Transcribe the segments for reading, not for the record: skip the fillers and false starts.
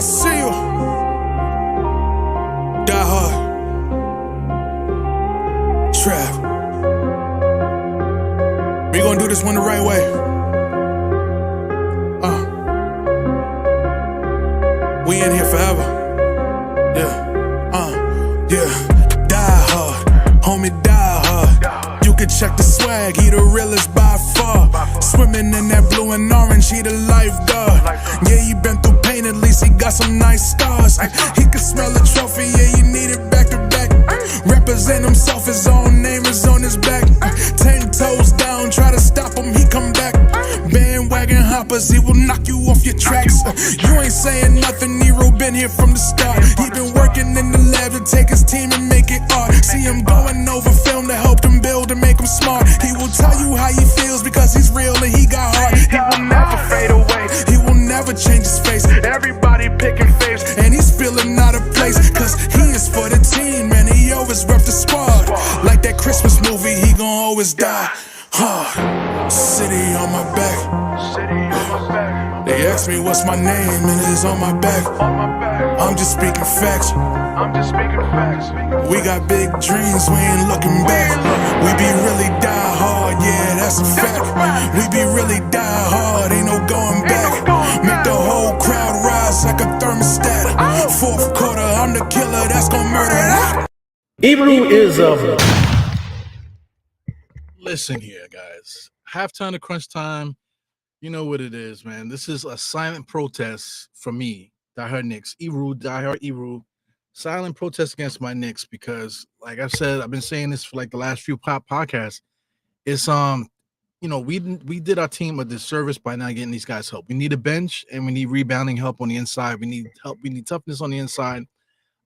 see you. Die hard. Trap. We gonna do this one the right way. We in here forever. Yeah. Die hard. Homie, die hard. You can check the swag, he the realest by far. Swimming in that blue and orange, he the lifeguard. Yeah, he been through pain, at least he got some nice scars. He can smell the trophy, yeah, you need it back to back. Represent himself, his own name is on his back. 10 toes down, try to stop him, he come back. Bandwagon hoppers, he will knock you off your tracks. You ain't saying nothing, Nero been here from the start. He been working in the lab to take his team and make it art. See him going over film to help him build and make him smart. He will tell you how he feels because he's real and he got heart. He will never fade away, he will never change his face. Everybody picking faves and he's feeling out of place. Cause he is for the team and he always rep the squad. Like that Christmas movie, he gon' always die hard. City on my back. They ask me what's my name and it's on my back. I'm just speaking facts. We got big dreams, we ain't looking back. We be really die hard, yeah, that's a fact. We be really die hard, ain't no going back. Make the whole crowd rise like a thermostat. Fourth quarter, I'm the killer that's gonna murder that. Ebru is Listen here, guys. Halftime to crunch time. You know what it is, man. This is a silent protest for me, diehard Knicks. Diehard Ebru. Silent protest against my Knicks because, like I've said, I've been saying this for like the last few podcasts. It's we did our team a disservice by not getting these guys help. We need a bench and we need rebounding help on the inside. We need help. We need toughness on the inside.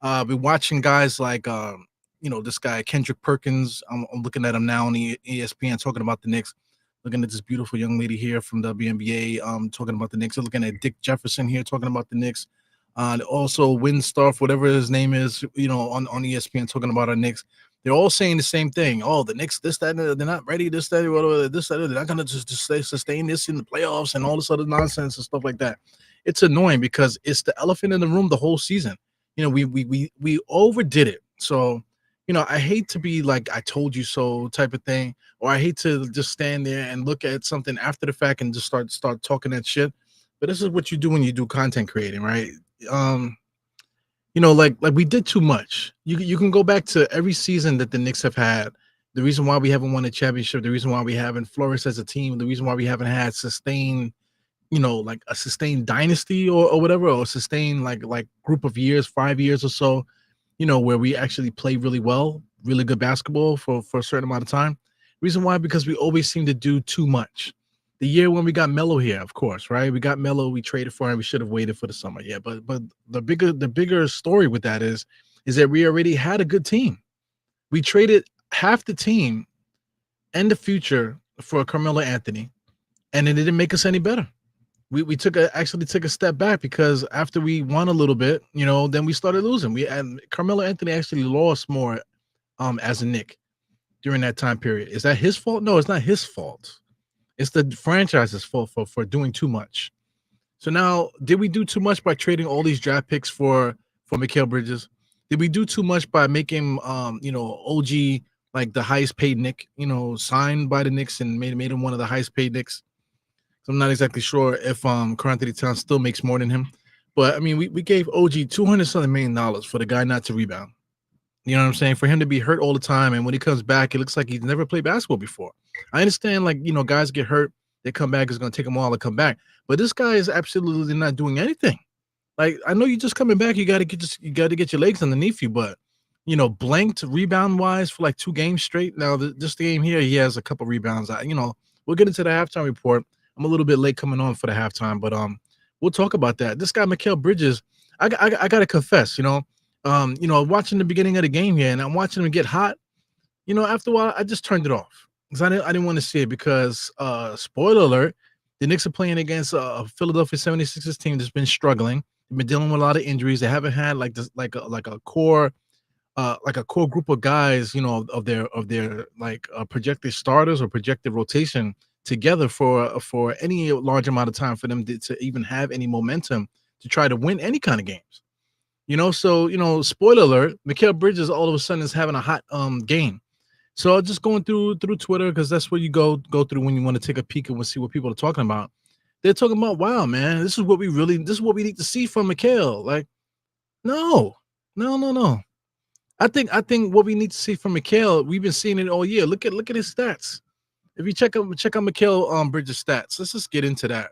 Been watching guys like this guy Kendrick Perkins. I'm looking at him now on the ESPN talking about the Knicks. Looking at this beautiful young lady here from WNBA talking about the Knicks. Looking at Dick Jefferson here talking about the Knicks. Also Winstarf, whatever his name is, on ESPN talking about our Knicks. They're all saying the same thing. Oh, the Knicks, this, that, they're not ready, this, that, whatever, this, that, they're not going to just sustain this in the playoffs and all this other nonsense and stuff like that. It's annoying because it's the elephant in the room the whole season. We overdid it. So, I hate to be like, I told you so type of thing, or I hate to just stand there and look at something after the fact and just start talking that shit. But this is what you do when you do content creating, right? Like we did too much. You can go back to every season that the Knicks have had. The reason why we haven't won a championship, the reason why we haven't flourished as a team, the reason why we haven't had sustained, like a sustained dynasty or whatever, or sustained like group of years, 5 years or so, where we actually play really well, really good basketball for a certain amount of time. Reason why? Because we always seem to do too much. The year when we got Melo here, of course, right? We got Melo, we traded for him. We should have waited for the summer. Yeah, but the bigger story with that is that we already had a good team. We traded half the team and the future for Carmelo Anthony, and it didn't make us any better. We actually took a step back because after we won a little bit, then we started losing. And Carmelo Anthony actually lost more as a Knick during that time period. Is that his fault? No, it's not his fault. It's the franchise's fault for doing too much. So now, did we do too much by trading all these draft picks for Mikal Bridges? Did we do too much by making OG like the highest paid Knick, signed by the Knicks and made him one of the highest paid Knicks? So I'm not exactly sure if Karl Anthony Towns still makes more than him. But I mean, we gave OG $200 million for the guy not to rebound. You know what I'm saying? For him to be hurt all the time, and when he comes back, it looks like he's never played basketball before. I understand, guys get hurt, they come back, it's going to take them a while to come back. But this guy is absolutely not doing anything. Like, I know you're just coming back, you got to get your legs underneath you, but blanked rebound-wise for like 2 games straight. Now, this game here, he has a couple rebounds. We'll get into the halftime report. I'm a little bit late coming on for the halftime, but we'll talk about that. This guy, Mikal Bridges, I got to confess, watching the beginning of the game here, and I'm watching him get hot. After a while, I just turned it off because I didn't want to see it because, spoiler alert, the Knicks are playing against a Philadelphia 76'ers team that's been struggling. They've been dealing with a lot of injuries. They haven't had like a core group of guys, of their projected starters or projected rotation together for any large amount of time for them to even have any momentum to try to win any kind of games. So spoiler alert, Mikal Bridges all of a sudden is having a hot game. So I'm just going through Twitter because that's where you go through when you want to take a peek and see what people are talking about. They're talking about, wow, man, this is what we need to see from Mikal. Like, no. I think what we need to see from Mikal, we've been seeing it all year. Look at his stats. If you check out Mikal Bridges' stats, let's just get into that,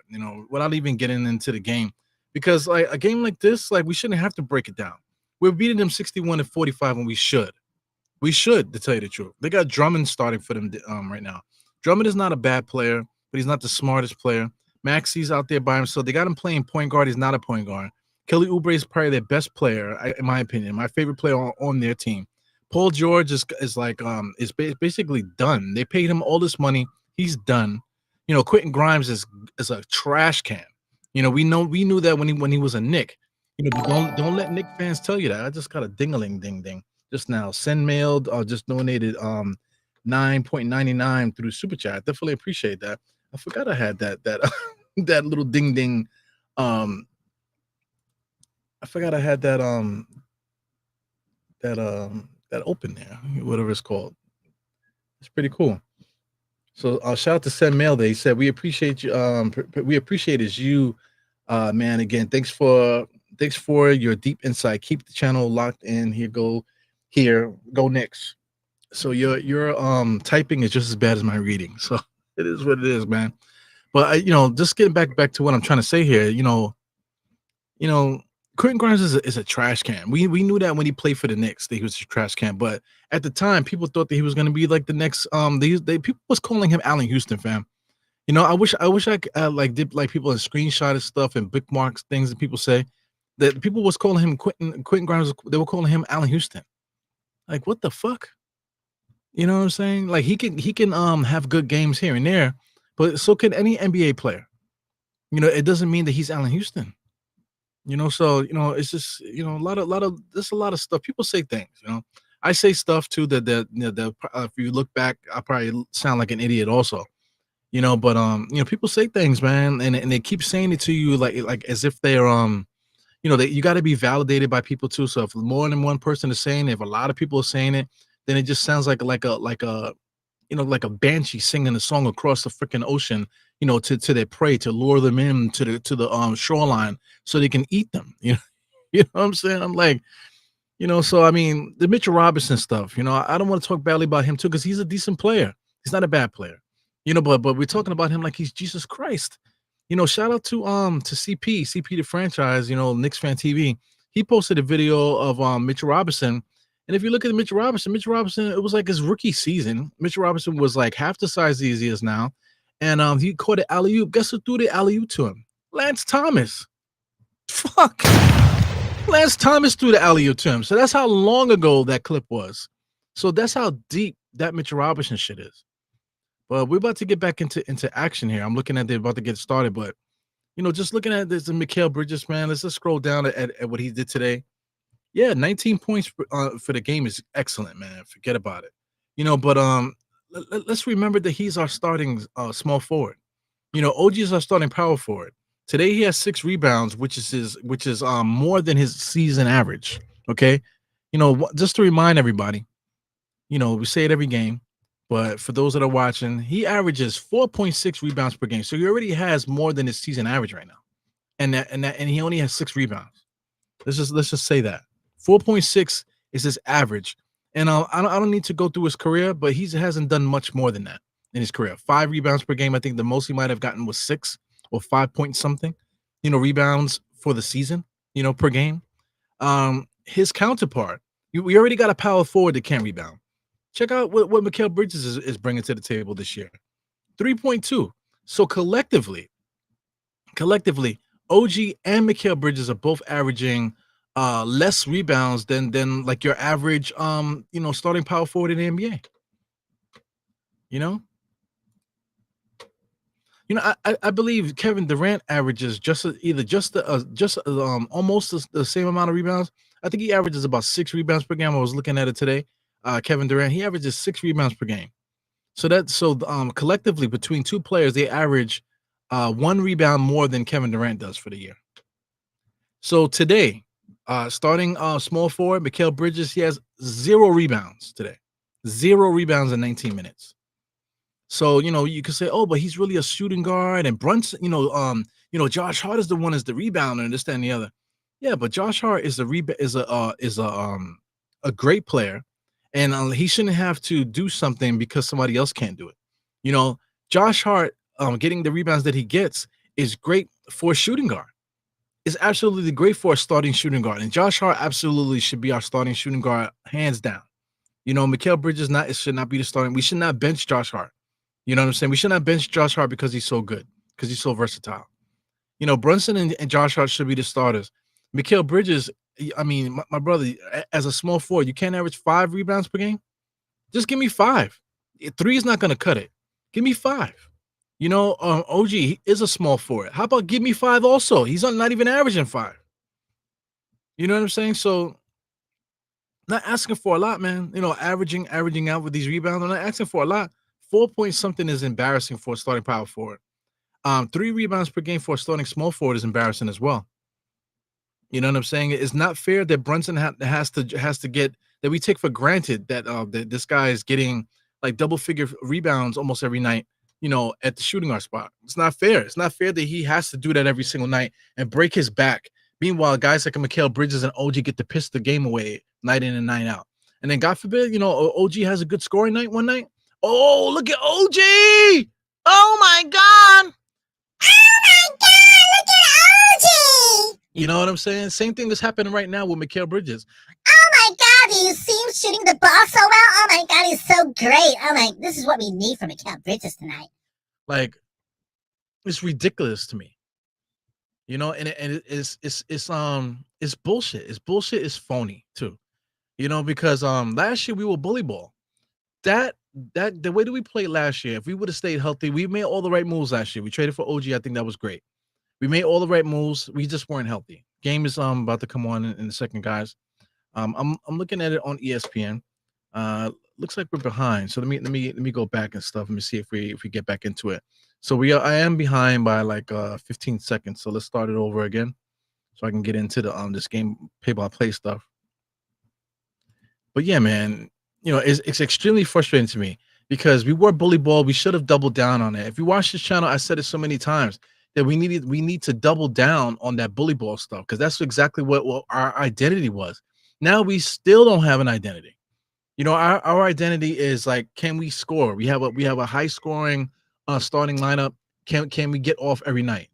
without even getting into the game. Because like a game like this, like we shouldn't have to break it down. We're beating them 61-45 when we should. We should, to tell you the truth. They got Drummond starting for them right now. Drummond is not a bad player, but he's not the smartest player. Maxey's out there by himself. They got him playing point guard. He's not a point guard. Kelly Oubre is probably their best player, in my opinion. My favorite player on their team. Paul George is basically done. They paid him all this money. He's done. Quentin Grimes is a trash can. We knew that when he was a Knick. Don't let Knick fans tell you that. I just got a ding-a-ling ding just now. Send mailed just donated $9.99 through Super Chat. Definitely appreciate that. I forgot I had that that little ding. I forgot I had that that open there, whatever it's called. It's pretty cool. So shout out to Send Mail there. He said we appreciate you. We appreciate you, man. Again, thanks for your deep insight. Keep the channel locked in. Go Knicks. So your typing is just as bad as my reading. So it is what it is, man. But just getting back to what I'm trying to say here. Quentin Grimes is a trash can. We knew that when he played for the Knicks that he was a trash can. But at the time, people thought that he was going to be like the next. People was calling him Allen Houston, fam. I wish I could did like people in screenshot stuff and bookmarks things that people say that people was calling him Quentin Grimes. They were calling him Allen Houston. Like, what the fuck? You know what I'm saying? Like he can have good games here and there, but so can any NBA player. It doesn't mean that he's Allen Houston. So it's just a lot of there's a lot of stuff. People say things. I say stuff too that if you look back, I probably sound like an idiot also. But people say things, man, and they keep saying it to you like as if they're you got to be validated by people too. So if more than one person is saying it, if a lot of people are saying it, then it just sounds like a banshee singing a song across the freaking ocean, to their prey, to lure them in to the shoreline so they can eat them. You know what I'm saying? I'm like, so I mean, the Mitchell Robinson stuff, I don't want to talk badly about him too, because he's a decent player. He's not a bad player, but we're talking about him like he's Jesus Christ. Shout out to CP the franchise, Knicks Fan TV. He posted a video of Mitchell Robinson. And if you look at Mitchell Robinson, it was like his rookie season. Mitchell Robinson was like half the size he is now. And he caught an alley-oop. Guess who threw the alley-oop to him? Lance Thomas. Fuck. Lance Thomas threw the alley-oop to him. So that's how long ago that clip was. So that's how deep that Mitchell Robinson shit is. But we're about to get back into action here. I'm looking at they're about to get started. But, just looking at this, Mikal Bridges, man, let's just scroll down at what he did today. Yeah, 19 points for the game is excellent, man. Forget about it. But let's remember that he's our starting small forward. OG is our starting power forward. Today he has 6 rebounds, which is more than his season average. Okay, just to remind everybody, we say it every game, but for those that are watching, he averages 4.6 rebounds per game. So he already has more than his season average right now, and he only has 6 rebounds. Let's just say that 4.6 is his average. And I don't need to go through his career, but he hasn't done much more than that in his career. 5 rebounds per game. I think the most he might have gotten was 6 or 5 point something, rebounds for the season, per game. His counterpart, we already got a power forward that can't rebound. Check out what Mikal Bridges is bringing to the table this year. 3.2. So collectively, OG and Mikal Bridges are both averaging less rebounds than like your average starting power forward in the NBA. I believe Kevin Durant averages almost the same amount of rebounds. I think he averages about 6 rebounds per game. I was looking at it today. Kevin Durant, he averages 6 rebounds per game. So collectively between two players, they average 1 rebound more than Kevin Durant does for the year. So today, starting small forward, Mikal Bridges, he has 0 rebounds today. 0 rebounds in 19 minutes. So, you could say, oh, but he's really a shooting guard. And Brunson, Josh Hart is the one is the rebounder and this, that, and the other. Yeah, but Josh Hart is a great player, and he shouldn't have to do something because somebody else can't do it. You know, Josh Hart getting the rebounds that he gets is great for a shooting guard. It's absolutely great for a starting shooting guard, and Josh Hart absolutely should be our starting shooting guard, hands down. Mikal Bridges should not be the starting. We should not bench Josh Hart. You know what I'm saying? We should not bench Josh Hart because he's so good, because he's so versatile. Brunson and Josh Hart should be the starters. Mikal Bridges, I mean, my brother, as a small forward, you can't average 5 rebounds per game. Just give me 5. 3 is not going to cut it. Give me 5. OG is a small forward. How about give me 5 also? He's not even averaging 5. You know what I'm saying? So, not asking for a lot, man. Averaging out with these rebounds. I'm not asking for a lot. 4 point something is embarrassing for a starting power forward. 3 rebounds per game for a starting small forward is embarrassing as well. You know what I'm saying? It's not fair that Brunson has to get that we take for granted that that this guy is getting like double figure rebounds almost every night. At the shooting guard spot. It's not fair. It's not fair that he has to do that every single night and break his back. Meanwhile, guys like Mikal Bridges and OG get to piss the game away night in and night out. And then God forbid, OG has a good scoring night one night. Oh, look at OG! Oh my God! Oh my God! Look at OG! You know what I'm saying? Same thing is happening right now with Mikal Bridges. Oh my God! Do you see him shooting the ball so well? Oh my God! He's so great! Oh my! This is what we need from Mikal Bridges tonight. Like, it's ridiculous to me. And it's bullshit. It's bullshit. It's phony too. Because last year we were bully ball. That the way that we played last year, if we would have stayed healthy, we made all the right moves last year. We traded for OG. I think that was great. We made all the right moves. We just weren't healthy. Game is about to come on in a second, guys. I'm looking at it on ESPN. Looks like we're behind. So let me go back and stuff. Let me see if we get back into it. So I am behind by like 15 seconds. So let's start it over again, so I can get into the this game play-by-play stuff. But yeah, man, it's extremely frustrating to me because we were bully ball. We should have doubled down on it. If you watch this channel, I said it so many times that we need to double down on that bully ball stuff because that's exactly what our identity was. Now we still don't have an identity. Our identity is like, can we score? We have a high scoring starting lineup. Can we get off every night?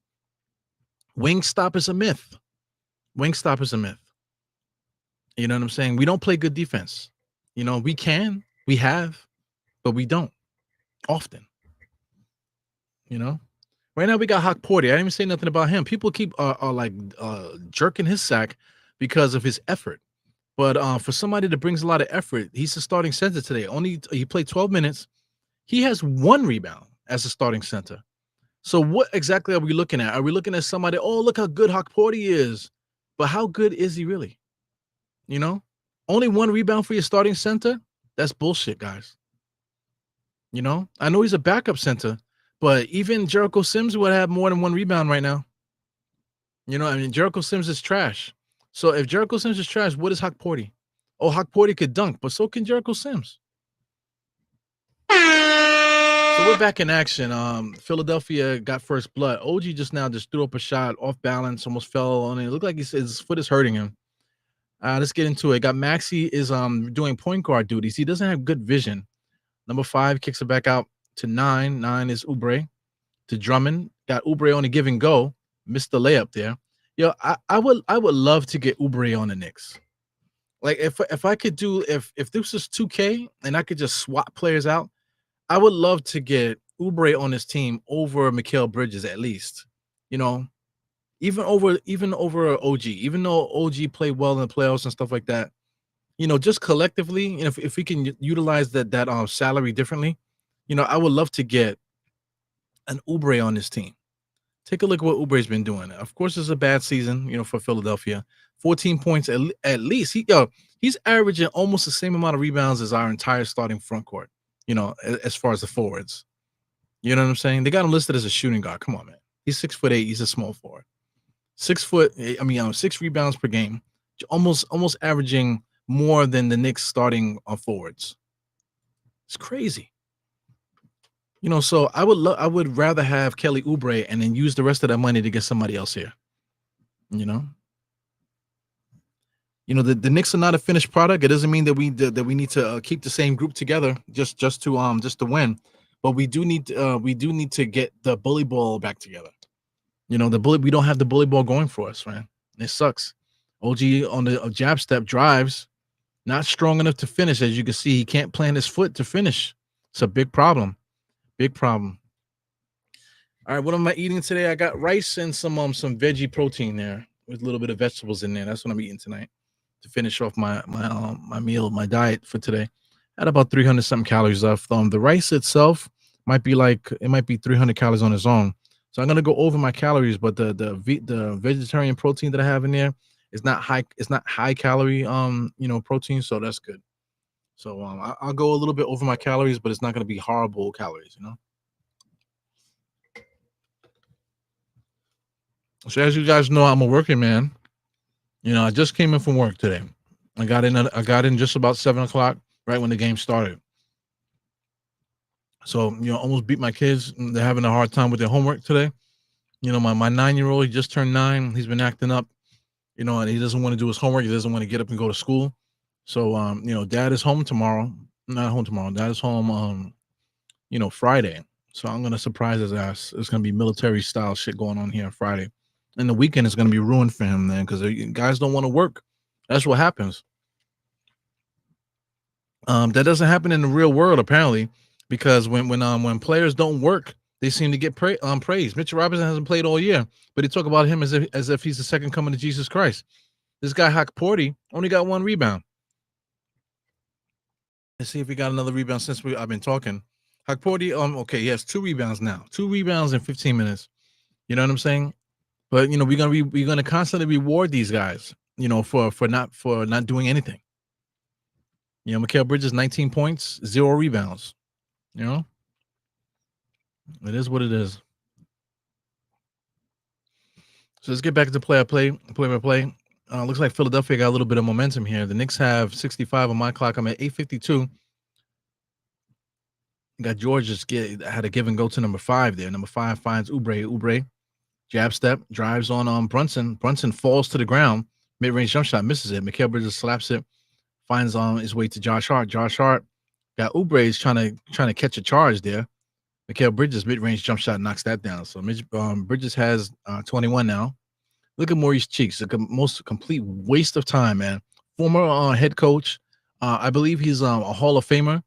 Wing stop is a myth. Wing stop is a myth. You know what I'm saying? We don't play good defense. We have, but we don't often. Right now we got Hawk Porter. I didn't even say nothing about him. People keep like jerking his sack because of his effort. But for somebody that brings a lot of effort, he's the starting center today. He played 12 minutes. He has 1 rebound as a starting center. So what exactly are we looking at? Are we looking at somebody, oh, look how good Hawk Porter is. But how good is he really? Only 1 rebound for your starting center? That's bullshit, guys. I know he's a backup center, but even Jericho Sims would have more than 1 rebound right now. Jericho Sims is trash. So if Jericho Sims is trash, what is Hawk Porter? Oh, Hawk Porter could dunk, but so can Jericho Sims. So we're back in action. Philadelphia got first blood. OG just threw up a shot off balance, almost fell on it. It looked like his foot is hurting him. Let's get into it. Got Maxey is doing point guard duties. He doesn't have good vision. Number 5 kicks it back out to 9. 9 is Oubre to Drummond. Got Oubre on a give and go. Missed the layup there. I would love to get Oubre on the Knicks. Like if I could do if this was 2K and I could just swap players out, I would love to get Oubre on this team over Mikal Bridges at least. Even over OG. Even though OG played well in the playoffs and stuff like that, just collectively, if we can utilize that salary differently, I would love to get an Oubre on this team. Take a look at what Oubre's been doing. Of course, it's a bad season, for Philadelphia. 14 points at least. He's averaging almost the same amount of rebounds as our entire starting front court, as far as the forwards. You know what I'm saying? They got him listed as a shooting guard. Come on, man. He's 6'8". He's a small forward. 6 rebounds per game, almost averaging more than the Knicks starting forwards. It's crazy. So I would rather have Kelly Oubre and then use the rest of that money to get somebody else here. You know, the Knicks are not a finished product. It doesn't mean that we need to keep the same group together just to win, but we do need to get the bully ball back together. We don't have the bully ball going for us, man. It sucks. OG on the jab step drives, not strong enough to finish. As you can see, he can't plant his foot to finish. It's a big problem. Big problem. All right, what am I eating today? I got rice and some veggie protein there with a little bit of vegetables in there. That's what I'm eating tonight to finish off my meal, my diet for today. I had about 300 something calories left. The rice itself might be 300 calories on its own. So I'm gonna go over my calories, but the vegetarian protein that I have in there is not high. It's not high calorie protein, so that's good. So I'll go a little bit over my calories, but it's not gonna be horrible calories, So as you guys know, I'm a working man. I just came in from work today. I got in just about 7:00, right when the game started. So almost beat my kids. They're having a hard time with their homework today. My 9-year-old, he just turned 9. He's been acting up, and he doesn't want to do his homework. He doesn't want to get up and go to school. So Dad is home tomorrow. Not home tomorrow. Dad is home Friday. So I'm gonna surprise his ass. It's gonna be military style shit going on here on Friday. And the weekend is going to be ruined for him then because guys don't want to work. That's what happens. That doesn't happen in the real world apparently, because when players don't work, they seem to get praise. Mitchell Robinson hasn't played all year, but they talk about him as if he's the second coming of Jesus Christ. This guy Hakporty only got 1 rebound. Let's see if he got another rebound since I've been talking. Hakporty, okay, he has 2 rebounds now. 2 rebounds in 15 minutes. You know what I'm saying? But we're gonna constantly reward these guys, for not doing anything. Mikal Bridges, 19 points, 0 rebounds. It is what it is. So let's get back to play by play. Looks like Philadelphia got a little bit of momentum here. The Knicks have 65 on my clock. I'm at 8:52. Got George had a give and go to number 5 there. Number 5 finds Oubre. Jab step, drives on Brunson. Brunson falls to the ground. Mid-range jump shot, misses it. Mikal Bridges slaps it, finds his way to Josh Hart. Josh Hart got Oubre's trying to catch a charge there. Mikal Bridges mid-range jump shot knocks that down. So Bridges has 21 now. Look at Maurice Cheeks, the most complete waste of time, man. Former head coach, I believe he's a Hall of Famer,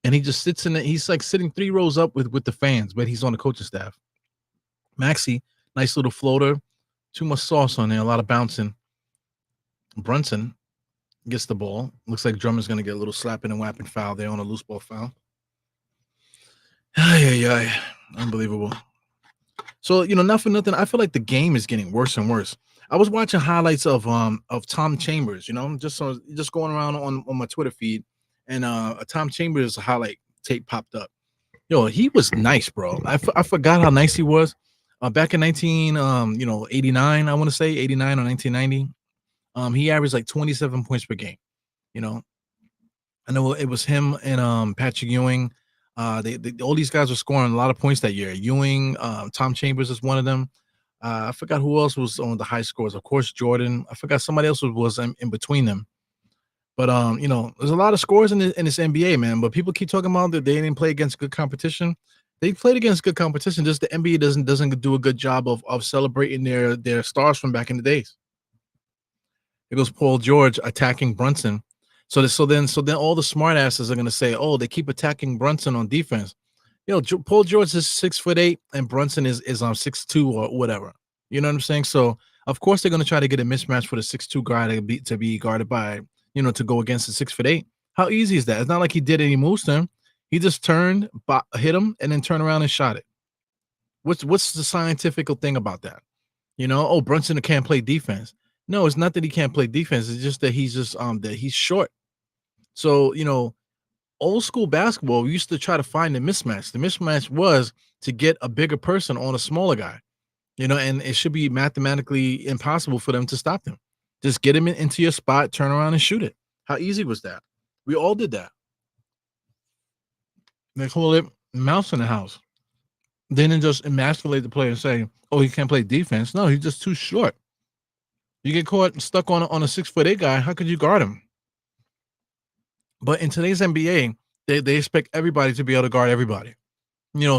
and he just sits in it. He's like sitting 3 rows up with the fans, but he's on the coaching staff. Maxey. Nice little floater. Too much sauce on there. A lot of bouncing. Brunson gets the ball. Looks like Drummond's going to get a little slapping and whapping foul there on a loose ball foul. Unbelievable. So, not for nothing, I feel like the game is getting worse and worse. I was watching highlights of Tom Chambers, just going around on my Twitter feed, and a Tom Chambers highlight tape popped up. He was nice, bro. I forgot how nice he was. Back in 89, I want to say 89 or 1990, he averaged like 27 points per game. I know it was him and Patrick Ewing. All these guys were scoring a lot of points that year. Ewing, Tom Chambers is one of them. I forgot who else was on the high scores. Of course, Jordan. I forgot somebody else was in between them. But there's a lot of scores in this NBA, man. But people keep talking about that they didn't play against good competition. They played against good competition. Just the NBA doesn't do a good job of celebrating their stars from back in the days. It goes Paul George attacking Brunson. So then all the smart asses are gonna say, oh, they keep attacking Brunson on defense. Paul George is 6'8" and Brunson is on 6'2" or whatever. You know what I'm saying? So of course they're gonna try to get a mismatch for the 6'2" guy to be guarded by, to go against the 6'8". How easy is that? It's not like he did any moves to him. He just turned, hit him, and then turned around and shot it. What's the scientific thing about that? Brunson can't play defense. No, it's not that he can't play defense. It's just that he's short. So, old school basketball, we used to try to find the mismatch. The mismatch was to get a bigger person on a smaller guy. And it should be mathematically impossible for them to stop them. Just get him into your spot, turn around and shoot it. How easy was that? We all did that. They call it mouse in the house. They didn't just emasculate the player and say, "Oh, he can't play defense." No, he's just too short. You get caught stuck on a 6'8" guy. How could you guard him? But in today's NBA, they expect everybody to be able to guard everybody.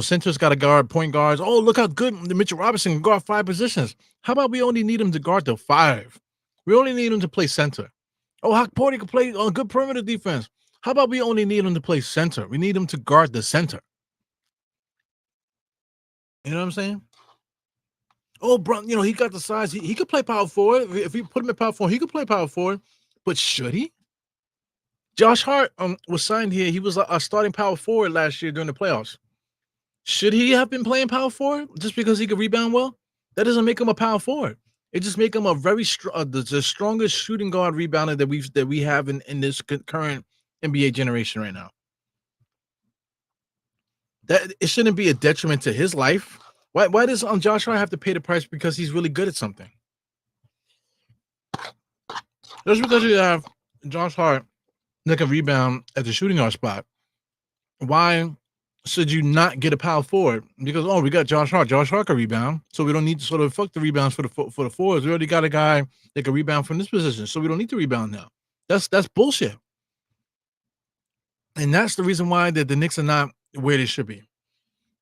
Centers got to guard point guards. Oh, look how good Mitchell Robinson can guard 5 positions. How about we only need him to guard the 5? We only need him to play center. Oh, Hawk Porter can play on good perimeter defense. How about we only need him to play center? We need him to guard the center. You know what I'm saying? Oh, bro, he got the size. He could play power forward. If we put him in power forward, he could play power forward. But should he? Josh Hart was signed here. He was a starting power forward last year during the playoffs. Should he have been playing power forward just because he could rebound well? That doesn't make him a power forward. It just make him a very the strongest shooting guard rebounder that we have in this current NBA generation right now. That it shouldn't be a detriment to his life. Why does Josh Hart have to pay the price because he's really good at something? Just because you have Josh Hart that can rebound at the shooting guard spot, why should you not get a power forward? Because we got Josh Hart. Josh Hart can rebound, so we don't need to sort of fuck the rebounds for the forwards. We already got a guy that can rebound from this position, so we don't need to rebound now. That's bullshit. And that's the reason why the Knicks are not where they should be.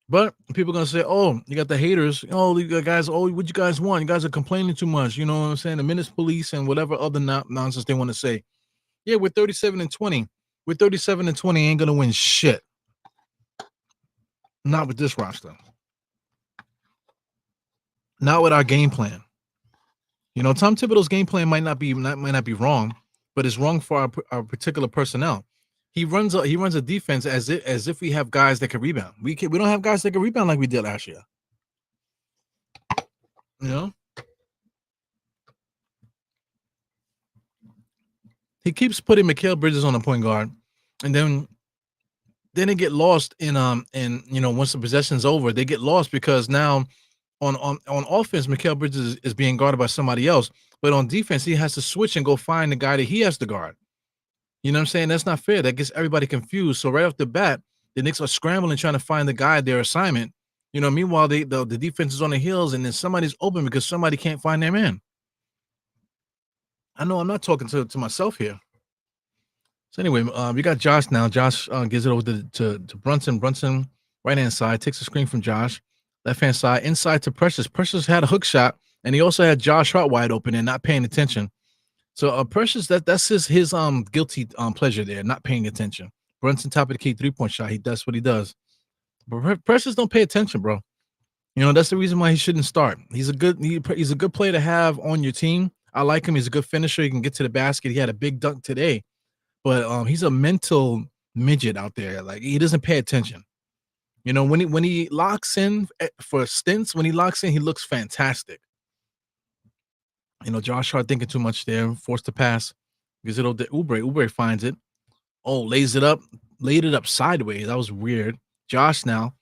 But people are gonna say, "Oh, you got the haters. Oh, you guys. Oh, what you guys want? You guys are complaining too much. You know what I'm saying? The minutes police and whatever other nonsense they want to say." Yeah, we're 37-20. We're 37-20. Ain't gonna win shit. Not with this roster. Not with our game plan. Tom Thibodeau's game plan might not be wrong, but it's wrong for our particular personnel. He runs a defense as if we have guys that can rebound. We don't have guys that can rebound like we did last year. He keeps putting Mikal Bridges on the point guard, and then they get lost in once the possession's over, they get lost because now on offense, Mikal Bridges is being guarded by somebody else, but on defense, he has to switch and go find the guy that he has to guard. You know what I'm saying? That's not fair. That gets everybody confused. So right off the bat, the Knicks are scrambling trying to find the guy their assignment. Meanwhile, the defense is on the heels, and then somebody's open because somebody can't find their man. I know I'm not talking to myself here. So anyway, we got Josh now. Josh gives it over to Brunson. Brunson, right-hand side, takes a screen from Josh. Left-hand side, inside to Precious. Precious had a hook shot, and he also had Josh Hart wide open and not paying attention. So Precious, that's his guilty pleasure there, not paying attention. Brunson, top of the key, 3-point shot. That's what he does. But Precious don't pay attention, bro. That's the reason why he shouldn't start. He's a good player to have on your team. I like him. He's a good finisher. He can get to the basket. He had a big dunk today. But he's a mental midget out there. Like, he doesn't pay attention. When he locks in for stints, when he locks in, he looks fantastic. Josh Hart thinking too much there, forced to pass. Gives it over to Oubre. Oubre finds it. Oh, laid it up sideways. That was weird. Josh now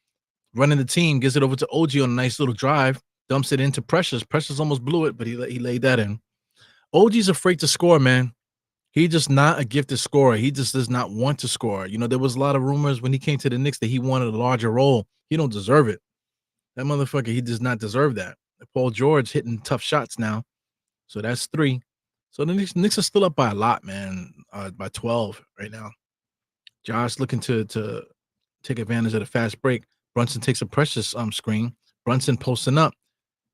running the team, gives it over to OG on a nice little drive, dumps it into Precious. Precious almost blew it, but he laid that in. OG's afraid to score, man. He's just not a gifted scorer. He just does not want to score. There was a lot of rumors when he came to the Knicks that he wanted a larger role. He don't deserve it. That motherfucker, he does not deserve that. Paul George hitting tough shots now. So that's 3. So the Knicks are still up by a lot, man, by 12 right now. Josh looking to take advantage of the fast break. Brunson takes a Precious screen. Brunson posting up.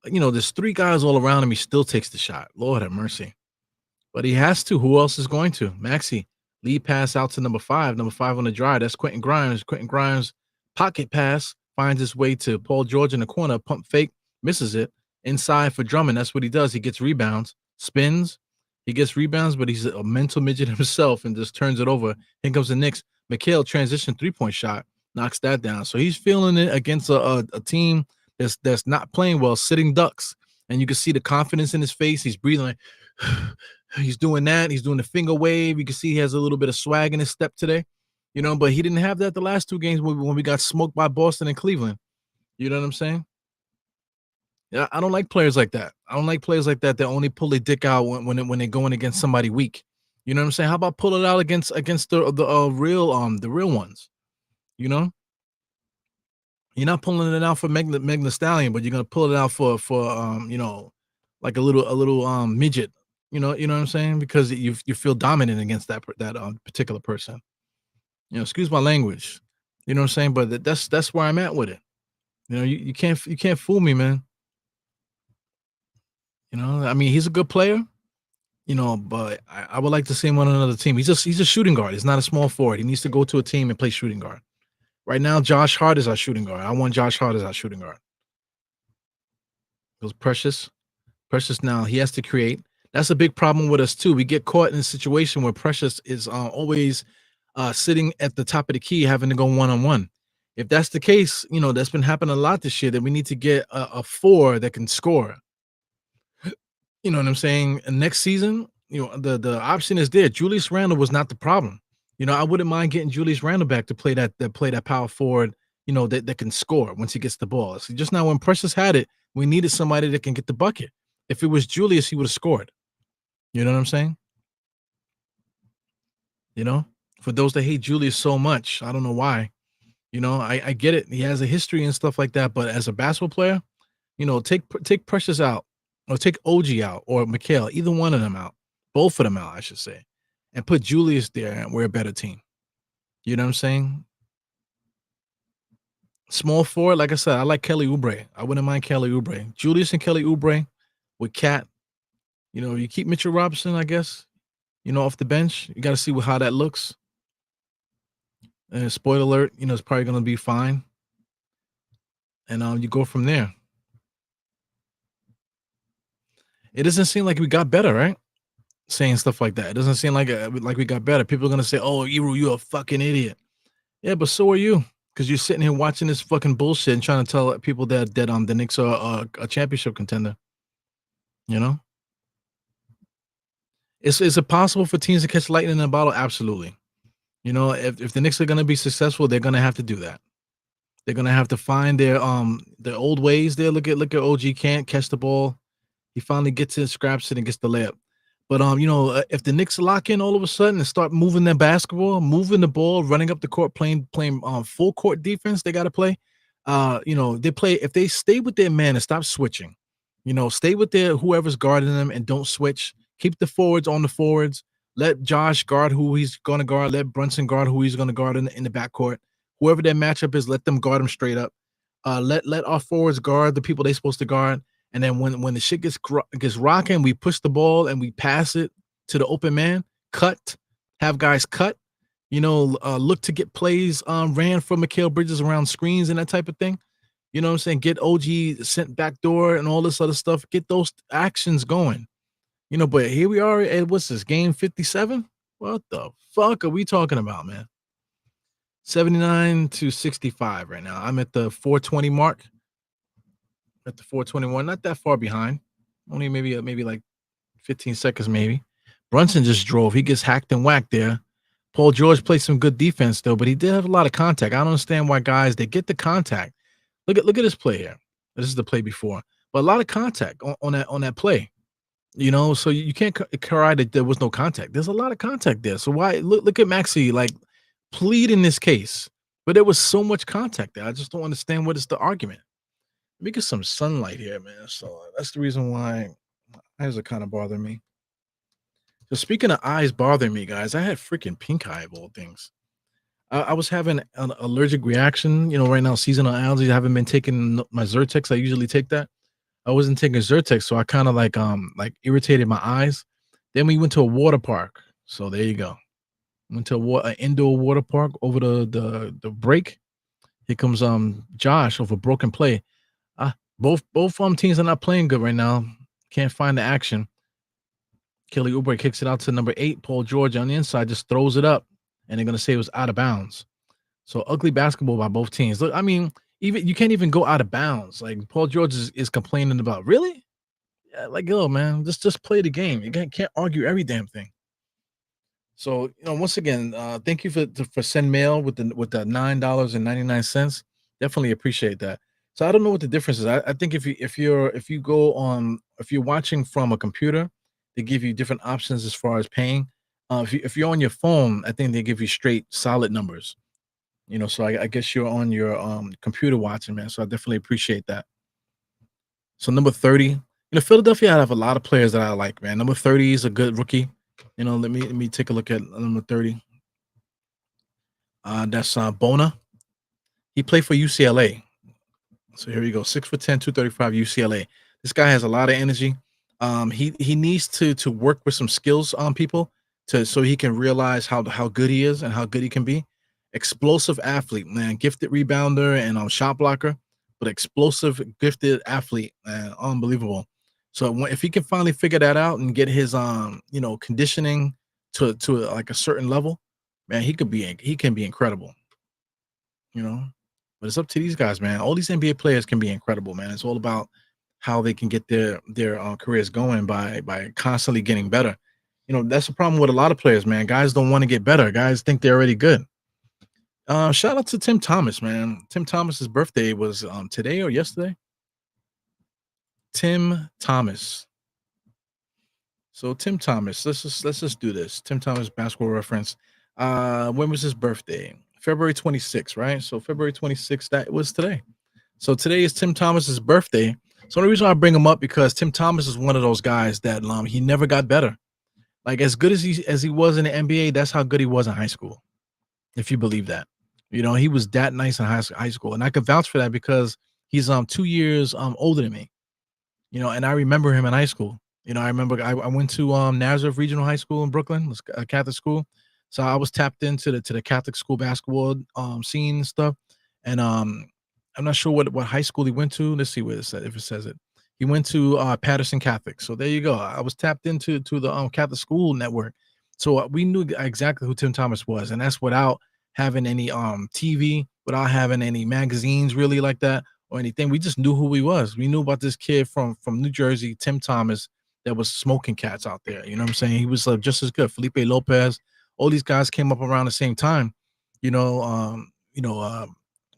There's 3 guys all around him. He still takes the shot. Lord have mercy. But he has to. Who else is going to? Maxey. Lead pass out to number 5. Number 5 on the drive. That's Quentin Grimes. Quentin Grimes pocket pass. Finds his way to Paul George in the corner. Pump fake. Misses it. Inside for Drummond. That's what he does. He gets rebounds. Spins. He gets rebounds, but he's a mental midget himself and just turns it over. Here comes the Knicks. Mikal transition 3-point shot. Knocks that down. So he's feeling it against a team that's not playing well, sitting ducks. And you can see the confidence in his face. He's breathing like he's doing that. He's doing the finger wave. You can see he has a little bit of swag in his step today, but he didn't have that the last 2 games when we got smoked by Boston and Cleveland. You know what I'm saying? Yeah, I don't like players like that. I don't like players like that that only pull their dick out when they're going against somebody weak. You know what I'm saying? How about pull it out against the real ones? You know, you're not pulling it out for Meg the Stallion, but you're gonna pull it out for like a little midget. You know what I'm saying? Because you feel dominant against that particular person. Excuse my language. You know what I'm saying? But that's where I'm at with it. You can't fool me, man. I mean, he's a good player. But I would like to see him on another team. He's a shooting guard. He's not a small forward. He needs to go to a team and play shooting guard. Right now, Josh Hart is our shooting guard. I want Josh Hart as our shooting guard. Goes Precious. Precious now he has to create. That's a big problem with us too. We get caught in a situation where Precious is always sitting at the top of the key, having to go one on one. If that's the case, that's been happening a lot this year. That we need to get a four that can score. You know what I'm saying? And next season, the option is there. Julius Randle was not the problem. I wouldn't mind getting Julius Randle back to play that power forward. That can score once he gets the ball. So just now when Precious had it, we needed somebody that can get the bucket. If it was Julius, he would have scored. You know what I'm saying? For those that hate Julius so much, I don't know why. I get it. He has a history and stuff like that. But as a basketball player, take Precious out, or take OG out, or Mikhail, either one of them out, both of them out, I should say, and put Julius there, and we're a better team. You know what I'm saying? Small forward, like I said, I like Kelly Oubre. I wouldn't mind Kelly Oubre. Julius and Kelly Oubre with Cat. You keep Mitchell Robinson, I guess. Off the bench. You got to see how that looks. And spoiler alert, it's probably going to be fine. And you go from there. It doesn't seem like we got better, right? Saying stuff like that. It doesn't seem like we got better. People are going to say, oh, Eru, you're a fucking idiot. Yeah, but so are you. Because you're sitting here watching this fucking bullshit and trying to tell people that the Knicks are a championship contender. Is it possible for teams to catch lightning in a bottle? Absolutely. If the Knicks are going to be successful, they're going to have to do that. They're going to have to find their old ways there. Look at OG can't catch the ball. He finally gets it, scraps it, and gets the layup. But if the Knicks lock in all of a sudden and start moving their basketball, moving the ball, running up the court, playing full court defense, they got to play. They play if they stay with their man and stop switching. Stay with their whoever's guarding them and don't switch. Keep the forwards on the forwards. Let Josh guard who he's going to guard. Let Brunson guard who he's going to guard in the backcourt. Whoever their matchup is, let them guard them straight up. Let our forwards guard the people they're supposed to guard. And then when the shit gets rocking, we push the ball and we pass it to the open man. Cut, have guys cut. Look to get plays ran from Mikal Bridges around screens and that type of thing. You know what I'm saying? Get OG sent back door and all this other stuff. Get those actions going. But here we are at what's this, game 57? What the fuck are we talking about, man? 79-65 right now. I'm at the 420 mark. At the 421, not that far behind. Only maybe like 15 seconds, maybe. Brunson just drove. He gets hacked and whacked there. Paul George played some good defense though, but he did have a lot of contact. I don't understand why guys they get the contact. Look at this play here. This is the play before, but a lot of contact on that play. So you can't cry that there was no contact. There's a lot of contact there. So why look at Maxey like pleading this case, but there was so much contact there. I just don't understand what is the argument. Let me get some sunlight here, man. So that's the reason why eyes are kind of bothering me. So speaking of eyes bothering me, guys, I had freaking pink eye of all things. I was having an allergic reaction. Right now, seasonal allergies. I haven't been taking my Zyrtex. I usually take that. I wasn't taking Zyrtex, so I kind of like irritated my eyes. Then we went to a water park. So there you go. Went to an indoor water park over the break. Here comes Josh over broken play. Both teams are not playing good right now. Can't find the action. Kelly Oubre kicks it out to number 8. Paul George on the inside just throws it up, and they're gonna say it was out of bounds. So ugly basketball by both teams. Look, I mean, even you can't even go out of bounds. Like Paul George is complaining about. Really? Yeah, like yo, man, just play the game. You can't argue every damn thing. So once again, thank you for sending mail with the $9.99. Definitely appreciate that. So I don't know what the difference is. I think if you're watching from a computer, they give you different options as far as paying. If you're on your phone, I think they give you straight solid numbers. So I guess you're on your computer watching, man. So I definitely appreciate that. So number 30, Philadelphia have a lot of players that I like, man. Number 30 is a good rookie. Let me take a look at number 30. That's Bona. He played for UCLA. So here we go. 6'10", 235 UCLA. This guy has a lot of energy. He needs to work with some skills on people so he can realize how good he is and how good he can be. Explosive athlete, man, gifted rebounder and shot blocker, but explosive, gifted athlete, man, unbelievable. So if he can finally figure that out and get his conditioning to like a certain level, man, he can be incredible. You know, but it's up to these guys, man. All these NBA players can be incredible, man. It's all about how they can get their careers going by constantly getting better. That's the problem with a lot of players, man. Guys don't want to get better. Guys think they're already good. Shout out to Tim Thomas, man. Tim Thomas's birthday was today or yesterday. Tim Thomas. So Tim Thomas, let's just do this. Tim Thomas basketball reference. When was his birthday? February 26th, right? So February 26th, that was today. So today is Tim Thomas's birthday. So the reason I bring him up because Tim Thomas is one of those guys that he never got better. Like as good as he was in the NBA, that's how good he was in high school. If you believe that. He was that nice in high school. And I could vouch for that because he's 2 years older than me. And I remember him in high school. I remember I went to Nazareth Regional High School in Brooklyn, it was a Catholic school. So I was tapped into the Catholic school basketball scene and stuff. And I'm not sure what high school he went to. Let's see what it says, if it says it. He went to Patterson Catholic. So there you go. I was tapped into the Catholic school network. So we knew exactly who Tim Thomas was, and that's without having any TV, without having any magazines really like that or anything. We just knew who he was. We knew about this kid from New Jersey, Tim Thomas, that was smoking cats out there. You know what I'm saying? He was just as good. Felipe Lopez, all these guys came up around the same time. What do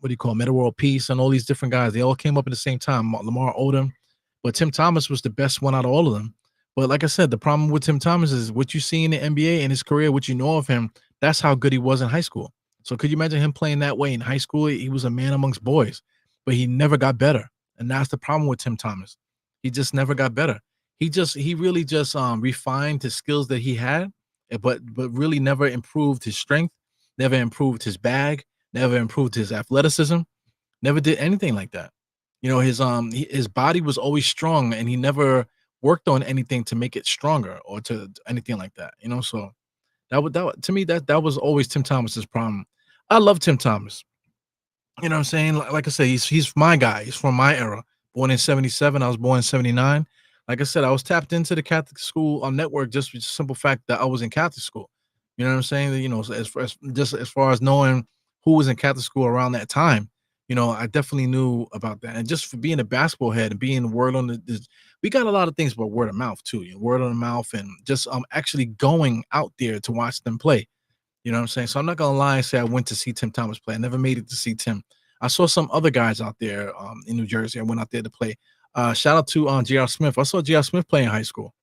you call Meta World Peace and all these different guys? They all came up at the same time. Lamar Odom, but Tim Thomas was the best one out of all of them. But like I said, the problem with Tim Thomas is what you see in the NBA in his career, what you know of him. That's how good he was in high school. So could you imagine him playing that way in high school? He was a man amongst boys, but he never got better. And that's the problem with Tim Thomas. He just never got better. He really just refined the skills that he had, but really never improved his strength, never improved his bag, never improved his athleticism, never did anything like that. His body was always strong, and he never worked on anything to make it stronger or to anything like that. So to me that was always Tim Thomas's problem. I love Tim Thomas. You know what I'm saying? Like I said, he's my guy. He's from my era. Born in 77, I was born in 79. Like I said, I was tapped into the Catholic school network just for the simple fact that I was in Catholic school. You know what I'm saying? So as far as knowing who was in Catholic school around that time, I definitely knew about that. And just for being a basketball head and being word on we got a lot of things about word of mouth too. Word on the mouth and just actually going out there to watch them play. You know what I'm saying? So I'm not gonna lie and say I went to see Tim Thomas play. I never made it to see Tim. I saw some other guys out there in New Jersey. I went out there to play. Shout out to J.R. Smith. I saw J.R. Smith play in high school.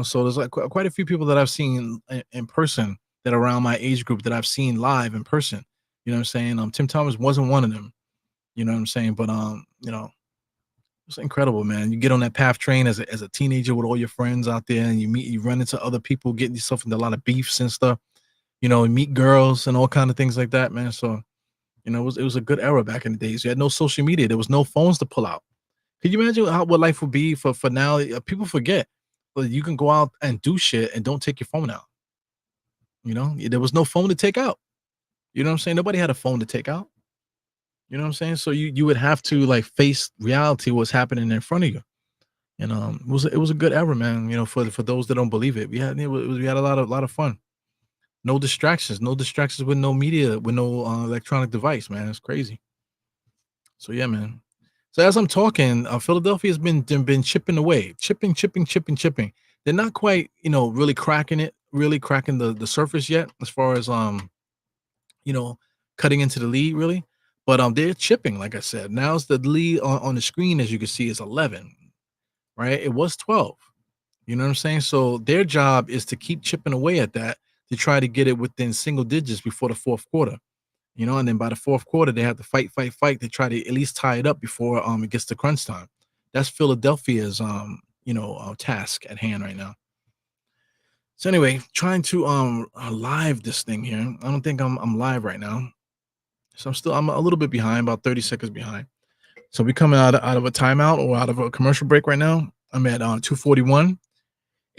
So there's like quite a few people that I've seen in person that are around my age group that I've seen live in person. You know what I'm saying? Tim Thomas wasn't one of them. You know what I'm saying? But it's incredible, man. You get on that PATH train as a teenager with all your friends out there, and you run into other people, getting yourself into a lot of beefs and stuff. Meet girls and all kind of things like that, man. So, it was a good era back in the days. You had no social media. There was no phones to pull out. Could you imagine what life would be for now? People forget, but you can go out and do shit and don't take your phone out. There was no phone to take out. You know what I'm saying? Nobody had a phone to take out. You know what I'm saying? So you would have to like face reality, what's happening in front of you. And it was a good era, man. For those that don't believe it, we had a lot of fun. No distractions with no media, with no electronic device, man. It's crazy. So yeah, man. So as I'm talking, Philadelphia has been chipping away, chipping. They're not quite, really cracking the surface yet, as far as cutting into the lead, really. But they're chipping, like I said. Now's the lead on the screen, as you can see, is 11, right? It was 12. You know what I'm saying? So their job is to keep chipping away at that to try to get it within single digits before the fourth quarter. And then by the fourth quarter, they have to fight to try to at least tie it up before it gets to crunch time. That's Philadelphia's task at hand right now. So anyway, trying to live this thing here. I don't think I'm live right now. So I'm a little bit behind, about 30 seconds behind. So we coming out of a timeout or out of a commercial break right now. I'm at 241,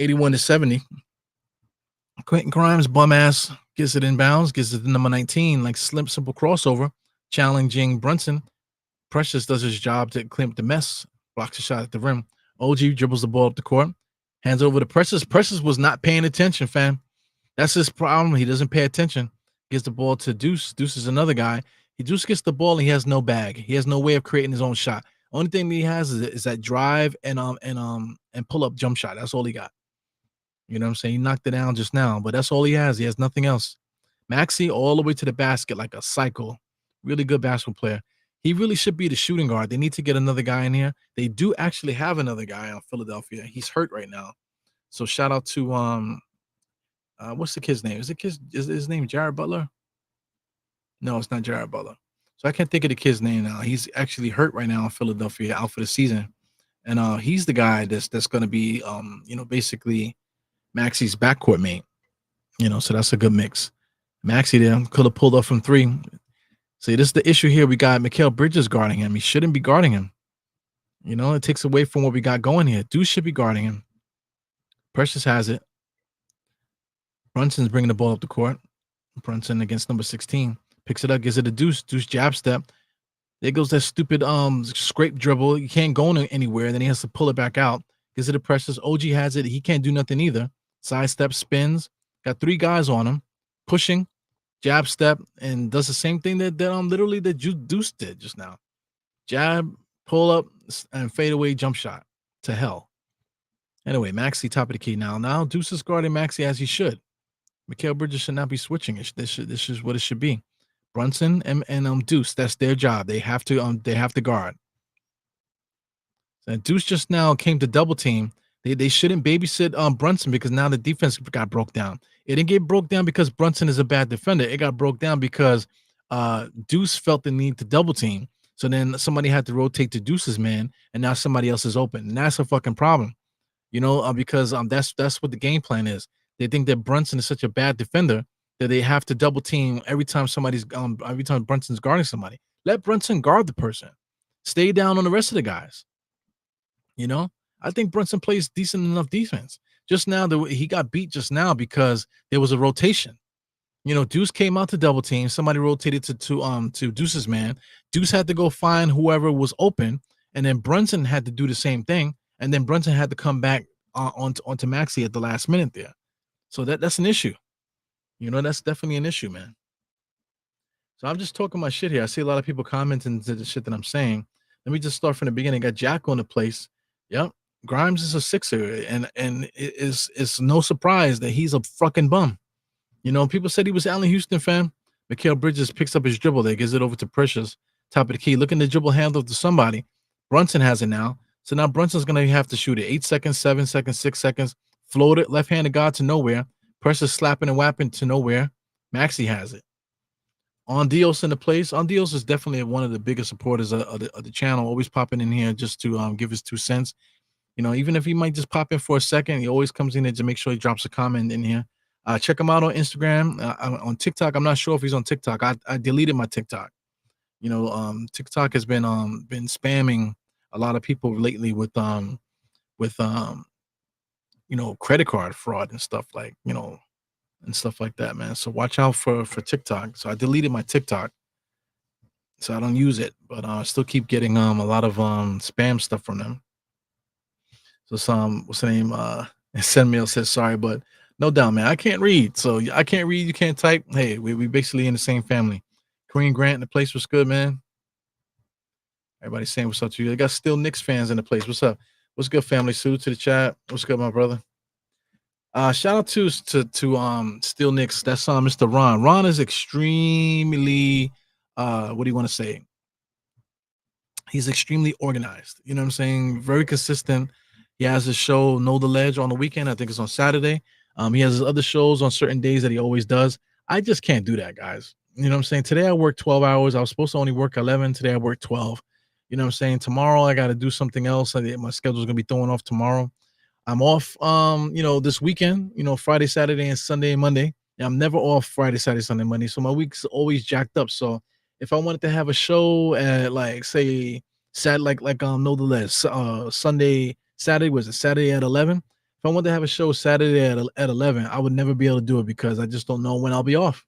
81-70. Quentin Grimes, bum ass, gets it in bounds, gets it to number 19, like simple crossover, challenging Brunson. Precious does his job to clean up the mess, blocks a shot at the rim. OG dribbles the ball up the court, hands over to Precious. Precious was not paying attention, fam. That's his problem. He doesn't pay attention. Gives the ball to Deuce. Deuce is another guy. Deuce gets the ball and he has no bag. He has no way of creating his own shot. Only thing he has is that drive and pull up jump shot. That's all he got. You know what I'm saying? He knocked it down just now, but that's all he has. He has nothing else. Maxey all the way to the basket like a psycho. Really good basketball player. He really should be the shooting guard. They need to get another guy in here. They do actually have another guy on Philadelphia. He's hurt right now. So shout out to what's the kid's name? Is his name Jared Butler? No, it's not Jared Butler. So I can't think of the kid's name now. He's actually hurt right now in Philadelphia, out for the season. And he's the guy that's gonna be basically Maxey's backcourt mate. So that's a good mix. Maxey there could have pulled up from three. See, this is the issue here. We got Mikal Bridges guarding him. He shouldn't be guarding him. It takes away from what we got going here. Deuce should be guarding him. Precious has it. Brunson's bringing the ball up the court. Brunson against number 16. Picks it up, gives it a Deuce. Deuce jab step. There goes that stupid scrape dribble. You can't go anywhere. Then he has to pull it back out. Gives it to Precious. OG has it. He can't do nothing either. Sidestep, spins. Got three guys on him. Pushing. Jab step. And does the same thing that Deuce did just now. Jab, pull up, and fade away jump shot. To hell. Anyway, Maxey top of the key now. Now Deuce is guarding Maxey as he should. Mikal Bridges should not be switching. This is what it should be. Brunson and Deuce, that's their job. They have to guard. And Deuce just now came to double team. They shouldn't babysit Brunson because now the defense got broke down. It didn't get broke down because Brunson is a bad defender. It got broke down because Deuce felt the need to double team. So then somebody had to rotate to Deuce's man, and now somebody else is open. And that's a fucking problem. Because that's what the game plan is. They think that Brunson is such a bad defender that they have to double team every time Brunson's guarding somebody. Let Brunson guard the person. Stay down on the rest of the guys. I think Brunson plays decent enough defense. Just now, he got beat just now because there was a rotation. Deuce came out to double team. Somebody rotated to Deuce's man. Deuce had to go find whoever was open, and then Brunson had to do the same thing. And then Brunson had to come back onto Maxey at the last minute there. So that's an issue. That's definitely an issue, man. So I'm just talking my shit here. I see a lot of people commenting to the shit that I'm saying. Let me just start from the beginning. Got Jack on the place. Yep. Grimes is a Sixer, and it's no surprise that he's a fucking bum. People said he was Allen Houston fan. Mikal Bridges picks up his dribble there, gives it over to Precious, top of the key. Looking to dribble handle to somebody. Brunson has it now. So now Brunson's going to have to shoot it. 8 seconds, 7 seconds, 6 seconds. Float it, left-handed guard to nowhere. Precious slapping and whapping to nowhere. Maxey has it. On Dios in the place. On Dios is definitely one of the biggest supporters of the channel. Always popping in here just to give his 2 cents. Even if he might just pop in for a second, he always comes in there to make sure he drops a comment in here. Check him out on Instagram. On TikTok, I'm not sure if he's on TikTok. I deleted my TikTok. TikTok has been spamming a lot of people lately with credit card fraud and stuff like that, man. So watch out for TikTok. So I deleted my TikTok, so I don't use it, but I still keep getting a lot of spam stuff from them. So what's the name? Send mail says sorry, but no doubt, man. I can't read, so I can't read. You can't type. Hey, we basically in the same family. Kareem Grant in the place was good, man. Everybody saying what's up to you. They got still Knicks fans in the place. What's up? What's good, family? Salute to the chat. What's good, my brother? Shout out to Still Knicks. That's Mr. Ron. Ron is extremely what do you want to say? He's extremely organized. You know what I'm saying? Very consistent. He has his show Know the Ledge on the weekend. I think it's on Saturday. He has his other shows on certain days that he always does. I just can't do that, guys. You know what I'm saying? Today I worked 12 hours. I was supposed to only work 11. Today I worked 12. You know what I'm saying? Tomorrow I got to do something else. My schedule's gonna be throwing off tomorrow. I'm off this weekend, Friday, Saturday, and Sunday and Monday. Yeah, I'm never off Friday, Saturday, Sunday, Monday. So my week's always jacked up. So if I wanted to have a show at like say Know the Less, Sunday, Saturday, was it Saturday at 11? If I wanted to have a show Saturday at 11, I would never be able to do it because I just don't know when I'll be off.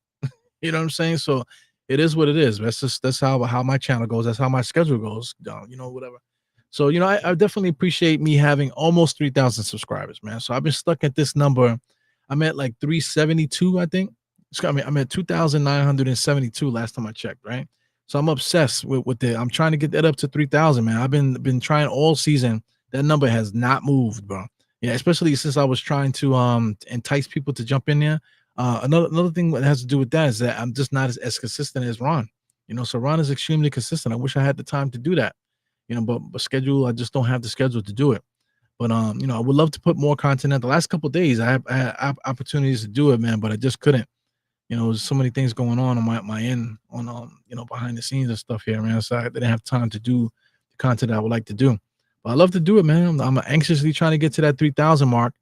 You know what I'm saying? So it is what it is. That's how my channel goes. That's how my schedule goes. Whatever. So I definitely appreciate me having almost 3,000 subscribers, man. So I've been stuck at this number. I'm at like 372, I think. I'm at 2,972 last time I checked, right? So I'm obsessed with it. I'm trying to get that up to 3,000, man. I've been trying all season. That number has not moved, bro. Yeah, especially since I was trying to entice people to jump in there. Another thing that has to do with that is that I'm just not as consistent as Ron. So Ron is extremely consistent. I wish I had the time to do that. But schedule, I just don't have the schedule to do it. But I would love to put more content out. The last couple of days, I had opportunities to do it, man, but I just couldn't. There's so many things going on my end, on behind the scenes and stuff here, man. So I didn't have time to do the content I would like to do. But I love to do it, man. I'm anxiously trying to get to that 3,000 mark.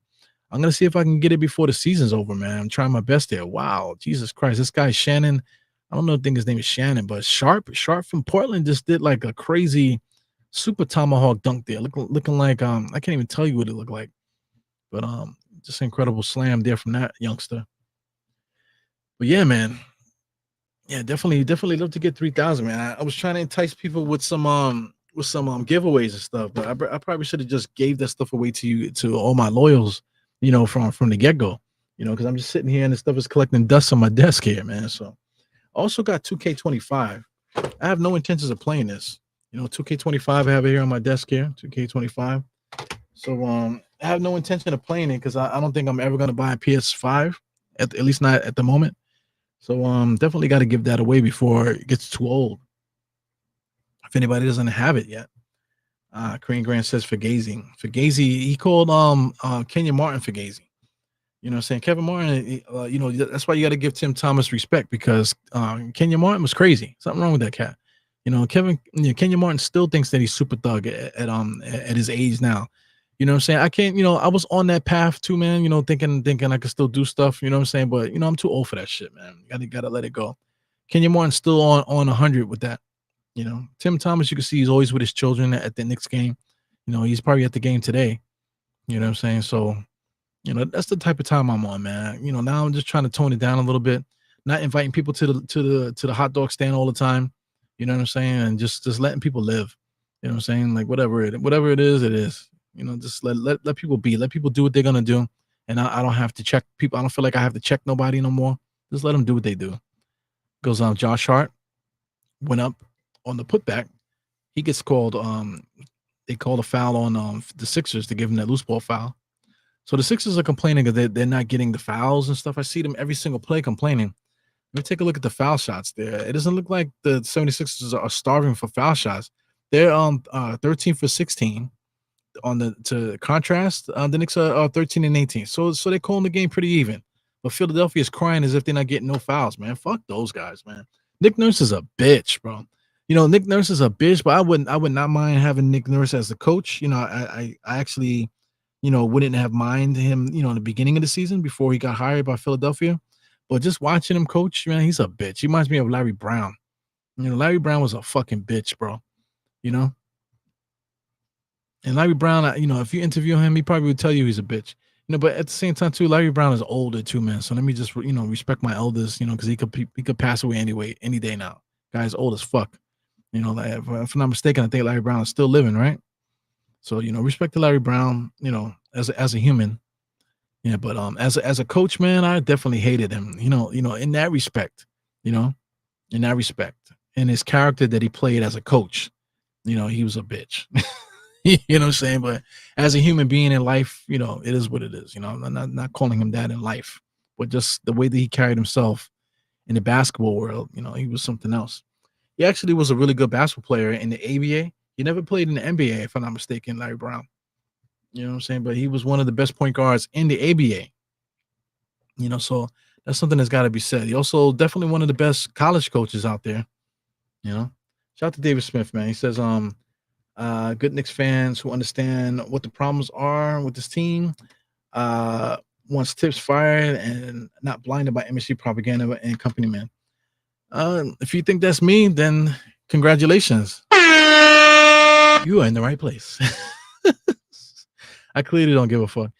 I'm gonna see if I can get it before the season's over, man. I'm trying my best there. Wow, Jesus Christ, this guy Shannon. I don't know. I think his name is Shannon, but Sharp from Portland just did like a crazy super tomahawk dunk there, looking like I can't even tell you what it looked like, but just incredible slam there from that youngster. But yeah, man, yeah, definitely love to get 3,000, man. I was trying to entice people with some giveaways and stuff, but I probably should have just gave that stuff away to all my loyals, from the get go, because I'm just sitting here and this stuff is collecting dust on my desk here, man. So also got 2K25. I have no intentions of playing this. 2K25 I have it here on my desk here, 2K25. So I have no intention of playing it because I don't think I'm ever going to buy a PS5, at least not at the moment. So definitely got to give that away before it gets too old. If anybody doesn't have it yet. Korean Grant says Fugazi. Fugazi, he called Kenya Martin Fugazi. You know what I'm saying? Kevin Martin, that's why you got to give Tim Thomas respect because Kenya Martin was crazy. Something wrong with that cat. Kenya Martin still thinks that he's super thug at his age now. You know what I'm saying? I can't, I was on that path too, man, thinking I could still do stuff, you know what I'm saying? But, I'm too old for that shit, man. Gotta let it go. Kenya Martin's still on 100 with that. Tim Thomas, you can see he's always with his children at the Knicks game. He's probably at the game today. You know what I'm saying? So, that's the type of time I'm on, man. Now I'm just trying to tone it down a little bit, not inviting people to the hot dog stand all the time. You know what I'm saying? And just letting people live. You know what I'm saying? Like whatever it is, it is. Just let people be. Let people do what they're gonna do. And I don't have to check people. I don't feel like I have to check nobody no more. Just let them do what they do. Goes on. Josh Hart went up on the putback. He gets called. They called a foul on the Sixers to give him that loose ball foul. So the Sixers are complaining that they're not getting the fouls and stuff. I see them every single play complaining. Let me take a look at the foul shots there. It doesn't look like the 76ers are starving for foul shots. They're 13 for 16. To contrast, the Knicks are 13 and 18. So they're calling the game pretty even. But Philadelphia is crying as if they're not getting no fouls, man. Fuck those guys, man. Nick Nurse is a bitch, bro. Nick Nurse is a bitch, but I would not mind having Nick Nurse as the coach. I actually, wouldn't have mind him, in the beginning of the season before he got hired by Philadelphia. But just watching him coach, man, he's a bitch. He reminds me of Larry Brown. Larry Brown was a fucking bitch, bro. And Larry Brown, if you interview him, he probably would tell you he's a bitch. But at the same time, too, Larry Brown is older too, man. So let me just, respect my elders, because he could pass away any day now. Guy's old as fuck. If I'm not mistaken, I think Larry Brown is still living, right? So respect to Larry Brown, as a human. Yeah, but as a coach, man, I definitely hated him. In that respect, in his character that he played as a coach, he was a bitch. You know what I'm saying? But as a human being in life, it is what it is. I'm not calling him that in life, but just the way that he carried himself in the basketball world, he was something else. He actually was a really good basketball player in the ABA. He never played in the NBA, if I'm not mistaken, Larry Brown. You know what I'm saying? But he was one of the best point guards in the ABA. So that's something that's got to be said. He also definitely one of the best college coaches out there. You know, shout out to David Smith, man. He says, good Knicks fans who understand what the problems are with this team. Uh, Wants tips fired and not blinded by MSG propaganda and company, man. If you think that's me, then congratulations. You are in the right place. I clearly don't give a fuck.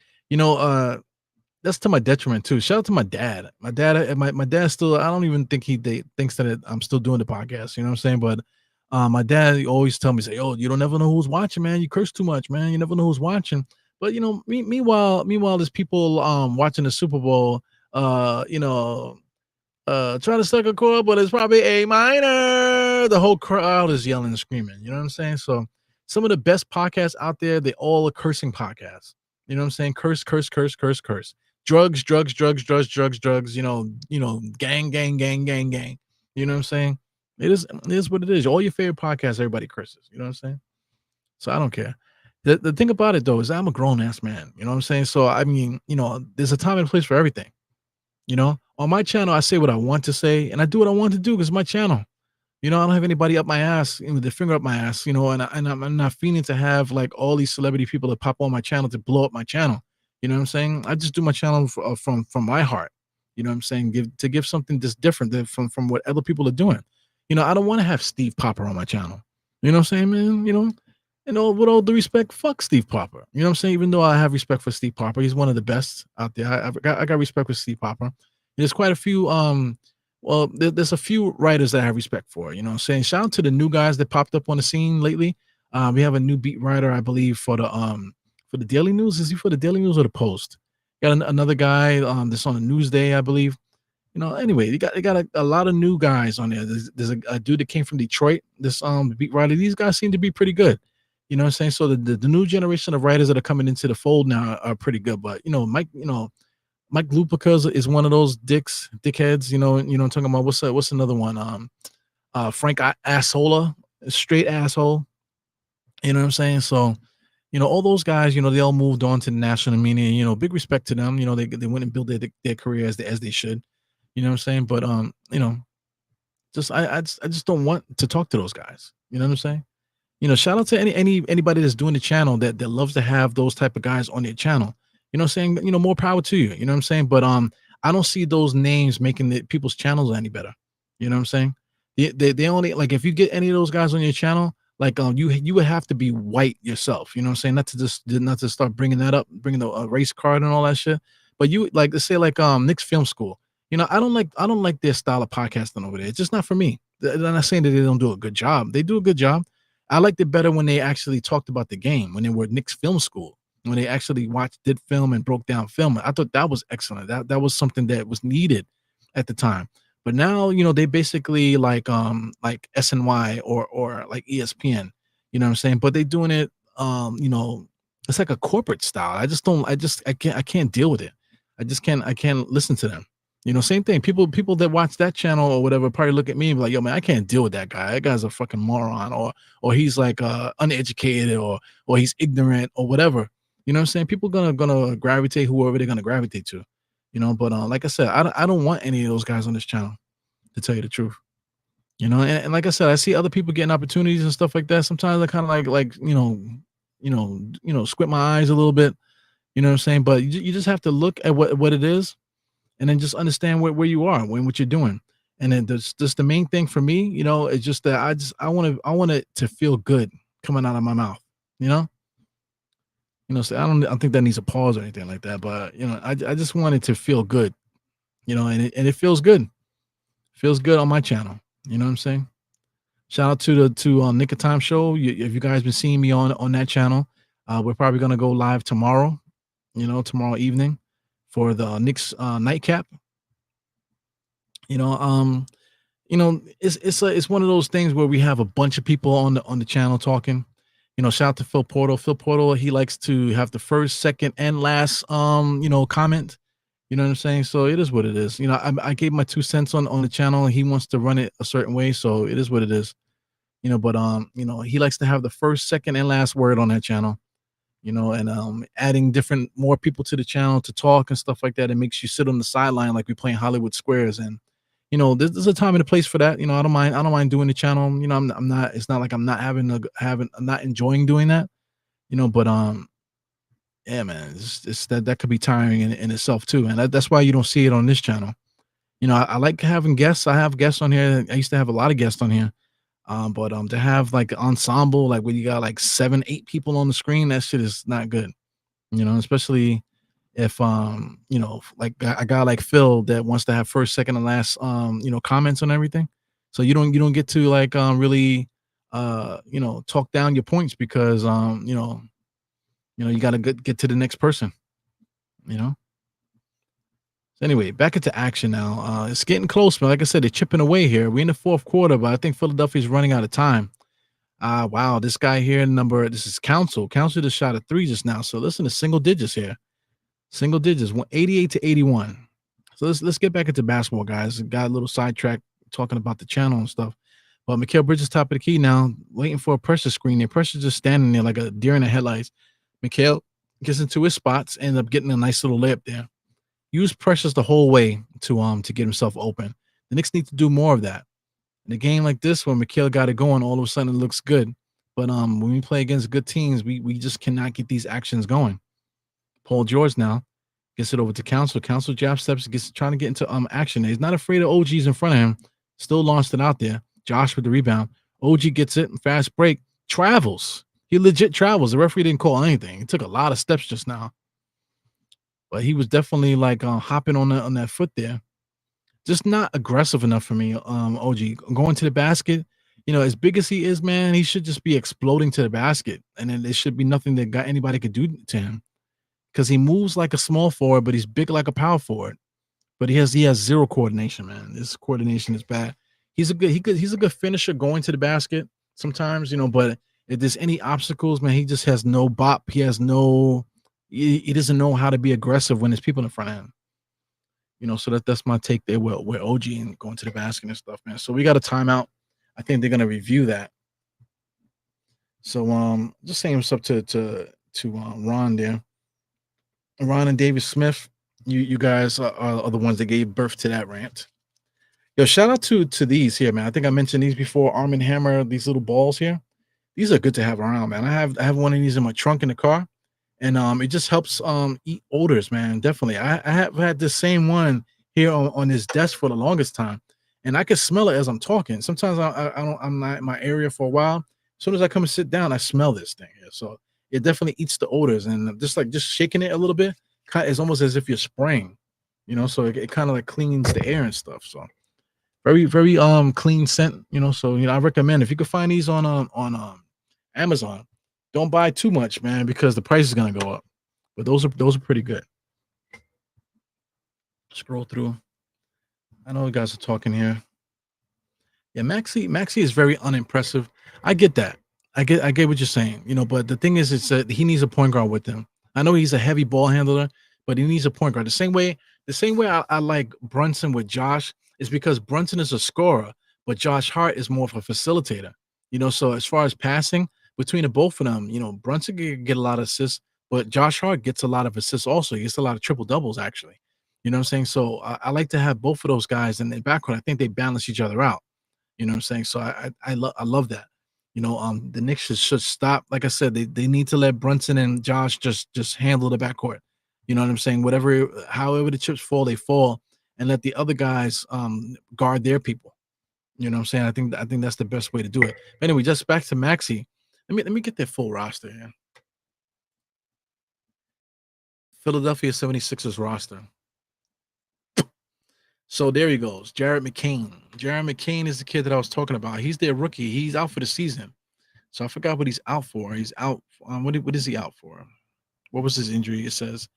That's to my detriment too. Shout out to my dad. My dad still. I don't even think he thinks that I'm still doing the podcast. You know what I'm saying? But my dad always tell me, say, "Oh, you don't never know who's watching, man. You curse too much, man. You never know who's watching." But meanwhile, there's people watching the Super Bowl. Trying to suck a chord, but it's probably A minor. The whole crowd is yelling and screaming. You know what I'm saying? So some of the best podcasts out there, they all are cursing podcasts. You know what I'm saying? Curse, curse, curse, curse, curse. Drugs, drugs, drugs, drugs, drugs, drugs. Gang, gang, gang, gang, gang. You know what I'm saying? It is what it is. All your favorite podcasts, everybody curses. You know what I'm saying? So I don't care. The thing about it though is I'm a grown ass man. You know what I'm saying? So I mean, there's a time and place for everything. On my channel, I say what I want to say, and I do what I want to do because it's my channel. I don't have anybody up my ass, with their finger up my ass, and I'm not feeling to have like all these celebrity people that pop on my channel to blow up my channel. You know what I'm saying? I just do my channel from my heart. You know what I'm saying? Give something just different than from what other people are doing. I don't want to have Steve Popper on my channel. You know what I'm saying, man? With all due respect, fuck Steve Popper. You know what I'm saying? Even though I have respect for Steve Popper, he's one of the best out there. I got respect for Steve Popper. There's quite a few there's a few writers that I have respect for. You know what I'm saying? Shout out to the new guys that popped up on the scene lately. We have a new beat writer, I believe, for the Daily News. Is he for the Daily News or the Post? Got another guy that's on the Newsday, I believe. Anyway, they got a lot of new guys on there. There's a dude that came from Detroit, this beat writer. These guys seem to be pretty good. You know what I'm saying? So the new generation of writers that are coming into the fold now are pretty good. But Mike Lupica is one of those dickheads. I'm talking about. What's another one? Frank Assola, straight asshole. You know what I'm saying? So, all those guys, they all moved on to the national media. Big respect to them. They went and built their career as they should. You know what I'm saying? But I just don't want to talk to those guys. You know what I'm saying? Shout out to anybody that's doing the channel that loves to have those type of guys on their channel. You know what I'm saying? More power to you. You know what I'm saying? But I don't see those names making people's channels any better. You know what I'm saying? They only, like, if you get any of those guys on your channel, like you would have to be white yourself. You know what I'm saying? Not to start bringing that up, bringing the race card and all that shit. But you, like, let's say like Knicks Film School. I don't like their style of podcasting over there. It's just not for me. I'm not saying that they don't do a good job. They do a good job. I liked it better when they actually talked about the game, when they were Knicks Film School, when they actually did film and broke down film. I thought that was excellent. That was something that was needed at the time. But now, they basically like SNY or like ESPN, you know what I'm saying? But they doing it, it's like a corporate style. I can't deal with it. I can't listen to them. Same thing. People that watch that channel or whatever probably look at me and be like, yo, man, I can't deal with that guy. That guy's a fucking moron, or he's like uneducated, or he's ignorant, or whatever. You know what I'm saying? People gonna gravitate whoever they're gonna gravitate to. But like I said, I don't want any of those guys on this channel, to tell you the truth. And like I said, I see other people getting opportunities and stuff like that. Sometimes I kind of like squint my eyes a little bit. You know what I'm saying? But you just have to look at what it is, and then just understand where you are, what you're doing. And then just the main thing for me, is just that I want it to feel good coming out of my mouth. So I don't think that needs a pause or anything like that. But I just want it to feel good. And it feels good. It feels good on my channel. You know what I'm saying? Shout out to Nick of Time Show. If you guys been seeing me on that channel, we're probably gonna go live tomorrow. Tomorrow evening for the Knicks nightcap. It's one of those things where we have a bunch of people on the channel talking. Shout out to Phil Portal. Phil Portal, he likes to have the first, second, and last comment. You know what I'm saying? So it is what it is. I gave my 2 cents on the channel. He wants to run it a certain way, so it is what it is. But he likes to have the first, second, and last word on that channel. And adding different more people to the channel to talk and stuff like that. It makes you sit on the sideline like we playing Hollywood Squares. And there's a time and a place for that. I don't mind doing the channel. I'm not. It's not like I'm not I'm not enjoying doing that. But yeah, man, it's that could be tiring in itself too, and that's why you don't see it on this channel. I like having guests. I have guests on here. I used to have a lot of guests on here. But to have like an ensemble, like when you got like 7, 8 people on the screen, that shit is not good. Especially if like a guy like Phil that wants to have first, second, and last comments on everything. So you don't get to like really talk down your points because you got to get to the next person. You know. So anyway, back into action now. It's getting close, man. Like I said, they're chipping away here. We're in the fourth quarter, but I think Philadelphia's running out of time. Wow, this guy here, this is Council. Council just shot a 3 just now. So listen to single digits here. Single digits, 88 to 81. So let's get back into basketball, guys. Got a little sidetracked talking about the channel and stuff. But Mikal Bridges top of the key now, waiting for a pressure screen there. Pressure just standing there like a deer in the headlights. Mikal gets into his spots, ends up getting a nice little layup there. Use pressures the whole way to get himself open. The Knicks need to do more of that. In a game like this, where Mikal got it going, all of a sudden it looks good. But when we play against good teams, we just cannot get these actions going. Paul George now gets it over to Council. Council jab steps, trying to get into action. He's not afraid of OGs in front of him. Still launched it out there. Josh with the rebound. OG gets it. Fast break. Travels. He legit travels. The referee didn't call anything. He took a lot of steps just now. But he was definitely like hopping on that foot there. Just not aggressive enough for me. OG going to the basket, as big as he is, man, he should just be exploding to the basket, and then there should be nothing that anybody could do to him, because he moves like a small forward, but he's big like a power forward. But he has zero coordination, man. His coordination is bad. He's a good finisher going to the basket sometimes, but if there's any obstacles, man, he just has no bop. He has no. He doesn't know how to be aggressive when there's people in front of him. So that's my take there. Where OG and going to the basket and stuff, man. So we got a timeout. I think they're gonna review that. So just saying what's up to Ron there. Ron and David Smith. You guys are the ones that gave birth to that rant. Yo, shout out to these here, man. I think I mentioned these before. Arm & Hammer. These little balls here. These are good to have around, man. I have one of these in my trunk in the car. And it just helps eat odors, man. Definitely. I have had the same one here on this desk for the longest time, and I can smell it as I'm talking. Sometimes I'm not in my area for a while. As soon as I come and sit down, I smell this thing here. So it definitely eats the odors, and just shaking it a little bit, it's almost as if you're spraying, So it kind of like cleans the air and stuff. So very very clean scent, So I recommend if you could find these on Amazon. Don't buy too much, man, because the price is gonna go up. But those are pretty good. Scroll through. I know you guys are talking here. Yeah, Maxi is very unimpressive. I get that. I get what you're saying, But the thing is, it's that he needs a point guard with him. I know he's a heavy ball handler, but he needs a point guard. The same way I like Brunson with Josh is because Brunson is a scorer, but Josh Hart is more of a facilitator. So as far as passing. Between the both of them, Brunson can get a lot of assists, but Josh Hart gets a lot of assists also. He gets a lot of triple doubles, actually. You know what I'm saying? So I like to have both of those guys in the backcourt. I think they balance each other out. You know what I'm saying? So I love that. The Knicks should stop. Like I said, they need to let Brunson and Josh just handle the backcourt. You know what I'm saying? However the chips fall, they fall, and let the other guys guard their people. You know what I'm saying? I think that's the best way to do it. But anyway, just back to Maxi. Let me get their full roster here. Philadelphia 76ers roster. So there he goes. Jared McCain. Jared McCain is the kid that I was talking about. He's their rookie. He's out for the season. So I forgot what he's out for. He's out. What is he out for? What was his injury? It says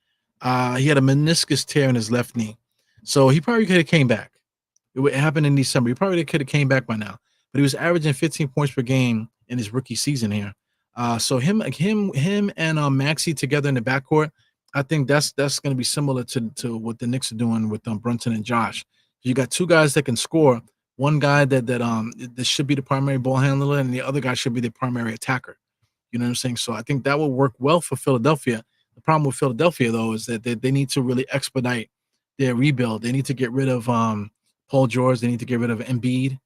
he had a meniscus tear in his left knee. So he probably could have came back. It happened in December. He probably could have came back by now. But he was averaging 15 points per game in his rookie season here. So him and Maxi together in the backcourt, I think that's going to be similar to what the Knicks are doing with Brunson and Josh. You got two guys that can score. One guy that should be the primary ball handler, and the other guy should be the primary attacker. You know what I'm saying? So I think that will work well for Philadelphia. The problem with Philadelphia, though, is that they need to really expedite their rebuild. They need to get rid of Paul George. They need to get rid of Embiid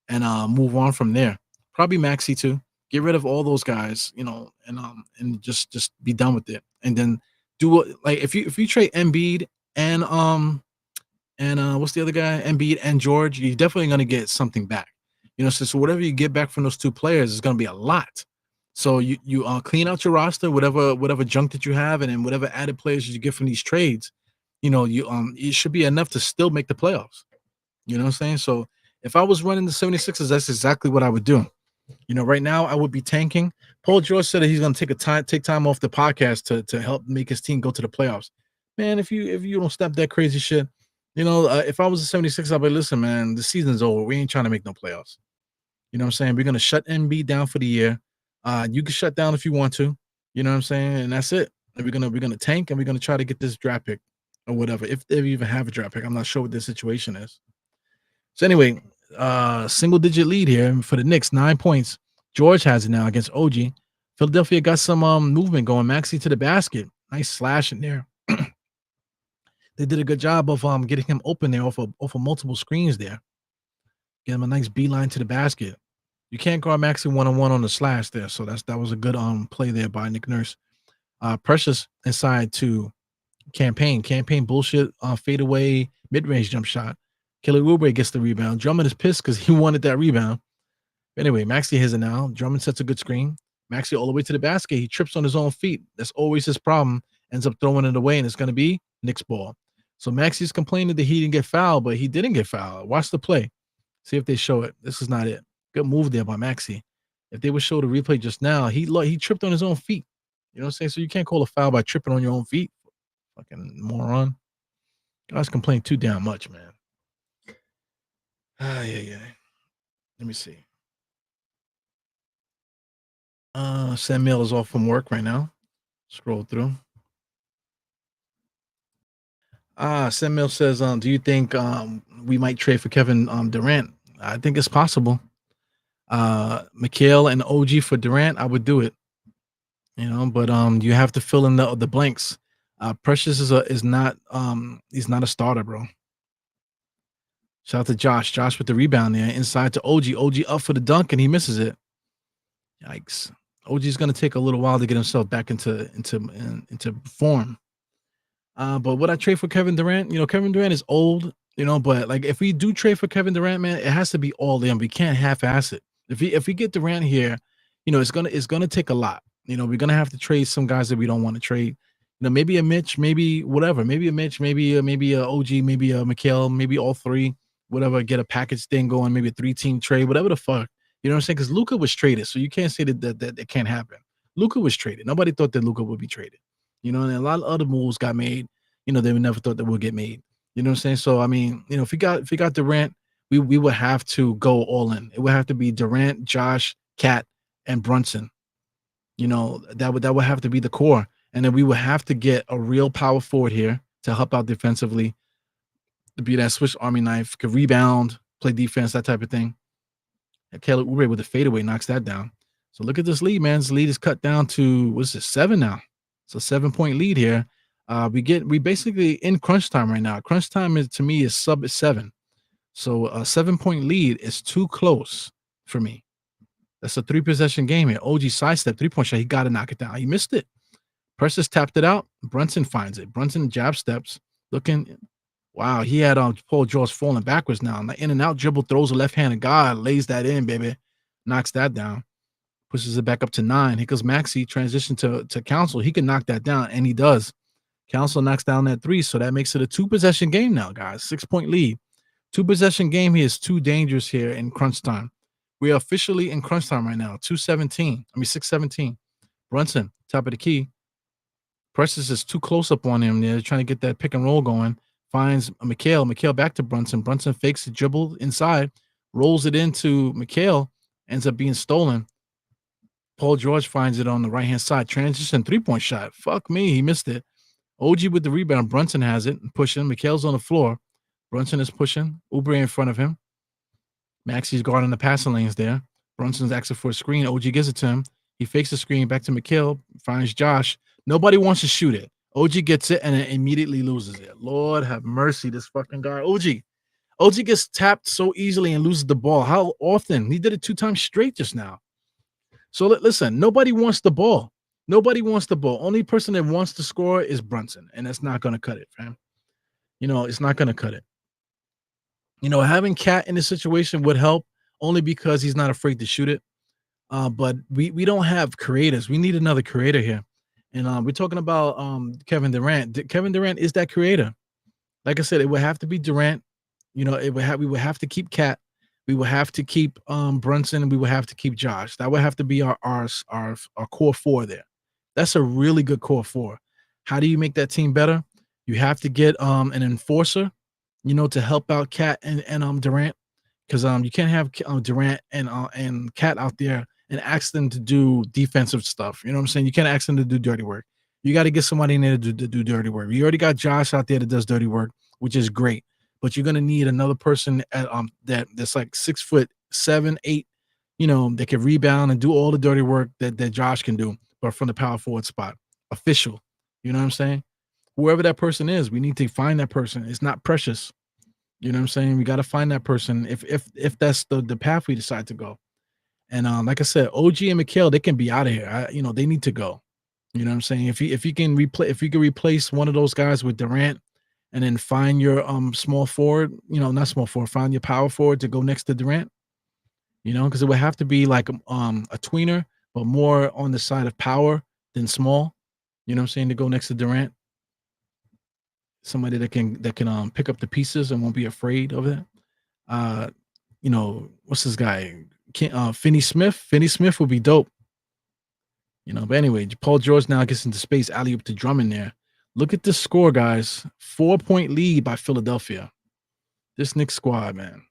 and move on from there. Probably Maxey too. Get rid of all those guys, and just be done with it. And then do like if you trade Embiid and what's the other guy? Embiid and George, you're definitely going to get something back. So whatever you get back from those two players is going to be a lot. So you clean out your roster, whatever junk that you have, and then whatever added players you get from these trades, it should be enough to still make the playoffs. You know what I'm saying? So if I was running the 76ers, that's exactly what I would do. Right now I would be tanking. Paul George said that he's going to take time off the podcast to help make his team go to the playoffs. Man, if you don't stop that crazy shit, if I was a 76, I'd be, listen, man, the season's over. We ain't trying to make no playoffs. You know what I'm saying? We're going to shut Embiid down for the year. You can shut down if you want to. You know what I'm saying? And that's it. And we're gonna tank, and we're gonna try to get this draft pick or whatever. If they even have a draft pick, I'm not sure what the situation is. So anyway, single digit lead here for the Knicks, 9 points. George has it now against OG. Philadelphia got some movement going. Maxey to the basket. Nice slash in there. They did a good job of getting him open there off of multiple screens there. Get him a nice beeline to the basket. You can't guard Maxey one-on-one on the slash there. So that was a good play there by Nick Nurse. Precious inside to Campaign bullshit fadeaway mid-range jump shot. Kelly Oubre gets the rebound. Drummond is pissed because he wanted that rebound. Anyway, Maxey has it now. Drummond sets a good screen. Maxey all the way to the basket. He trips on his own feet. That's always his problem. Ends up throwing it away, and it's going to be Knicks ball. So Maxey's complaining that he didn't get fouled, but he didn't get fouled. Watch the play. See if they show it. This is not it. Good move there by Maxey. If they would show the replay just now, he tripped on his own feet. You know what I'm saying? So you can't call a foul by tripping on your own feet. Fucking moron. Guys complain too damn much, man. Yeah. Let me see. Sam Mill is off from work right now. Scroll through. Sam Mill says, do you think we might trade for Kevin Durant? I think it's possible. Mikhail and OG for Durant, I would do it. But you have to fill in the blanks. Precious is not he's not a starter, bro. Shout out to Josh. Josh with the rebound there. Inside to OG. OG up for the dunk, and he misses it. Yikes. OG's gonna take a little while to get himself back into form. But would I trade for Kevin Durant? Kevin Durant is old, but like if we do trade for Kevin Durant, man, it has to be all in. We can't half-ass it. If we get Durant here, it's gonna take a lot. We're gonna have to trade some guys that we don't want to trade. Maybe a Mitch, maybe whatever. Maybe a Mitch, maybe a OG, maybe a Mikhail, maybe all three. Whatever, get a package thing going, maybe a 3-team trade, whatever the fuck. You know what I'm saying? Because Luka was traded, so you can't say that it can't happen. Luka was traded. Nobody thought that Luka would be traded. And a lot of other moves got made. They never thought that would get made. You know what I'm saying? So I mean, if we got Durant, we would have to go all in. It would have to be Durant, Josh, Cat, and Brunson. That would have to be the core. And then we would have to get a real power forward here to help out defensively, to be that Swiss Army knife, could rebound, play defense, that type of thing. And Kelly Oubre with the fadeaway knocks that down. So look at this lead, man. This lead is cut down to 7 now. It's a 7-point lead here. We basically in crunch time right now. Crunch time to me is sub 7. So a 7-point lead is too close for me. That's a 3-possession game here. OG sidestep 3-point shot. He got to knock it down. He missed it. Precious tapped it out. Brunson finds it. Brunson jab steps. Looking. Wow, he had Paul George falling backwards now. In and out dribble, throws a left-handed guy, lays that in, baby. Knocks that down. Pushes it back up to 9. Here goes Maxey, transition to Council. He can knock that down, and he does. Council knocks down that 3, so that makes it a 2-possession game now, guys. 6-point lead. 2-possession game here is too dangerous here in crunch time. We are officially in crunch time right now. 6:17. Brunson, top of the key. Precious is too close up on him. They're trying to get that pick and roll going. Finds Mikhail. Mikhail back to Brunson. Brunson fakes the dribble inside, rolls it into Mikhail, ends up being stolen. Paul George finds it on the right-hand side. Transition 3-point shot. Fuck me. He missed it. OG with the rebound. Brunson has it, pushing. Mikhail's on the floor. Brunson is pushing. Oubre in front of him. Maxi's guarding the passing lanes there. Brunson's asking for a screen. OG gives it to him. He fakes the screen back to Mikhail. Finds Josh. Nobody wants to shoot it. OG gets it and then immediately loses it. Lord have mercy, this fucking guy. OG gets tapped so easily and loses the ball. How often? He did it 2 times straight just now. So listen, nobody wants the ball. Nobody wants the ball. Only person that wants to score is Brunson, and that's not going to cut it, fam. It's not going to cut it. Having Cat in this situation would help only because he's not afraid to shoot it. But we don't have creators. We need another creator here. And we're talking about Kevin Durant. Kevin Durant is that creator. Like I said, it would have to be Durant. We would have to keep Cat. We would have to keep Brunson, and we would have to keep Josh. That would have to be our core 4 there. That's a really good core 4. How do you make that team better? You have to get an enforcer, to help out Cat and Durant, because you can't have Durant and Cat out there and ask them to do defensive stuff. You know what I'm saying? You can't ask them to do dirty work. You got to get somebody in there to do dirty work. You already got Josh out there that does dirty work, which is great. But you're gonna need another person that's like 6'7", 8, that can rebound and do all the dirty work that Josh can do, but from the power forward spot. Official. You know what I'm saying? Whoever that person is, we need to find that person. It's not Precious. You know what I'm saying? We got to find that person if that's the path we decide to go. And like I said, OG and Mikhail, they can be out of here. They need to go. You know what I'm saying? If you can replace one of those guys with Durant, and then find your small forward, not small forward, find your power forward to go next to Durant, because it would have to be like a tweener, but more on the side of power than small. You know what I'm saying? To go next to Durant. Somebody that can pick up the pieces and won't be afraid of it. What's this guy? Finney Smith. Finney Smith would be dope. But anyway, Paul George now gets into space, alley-oop to Drummond there. Look at this score, guys. 4-point lead by Philadelphia. This Knicks squad, man.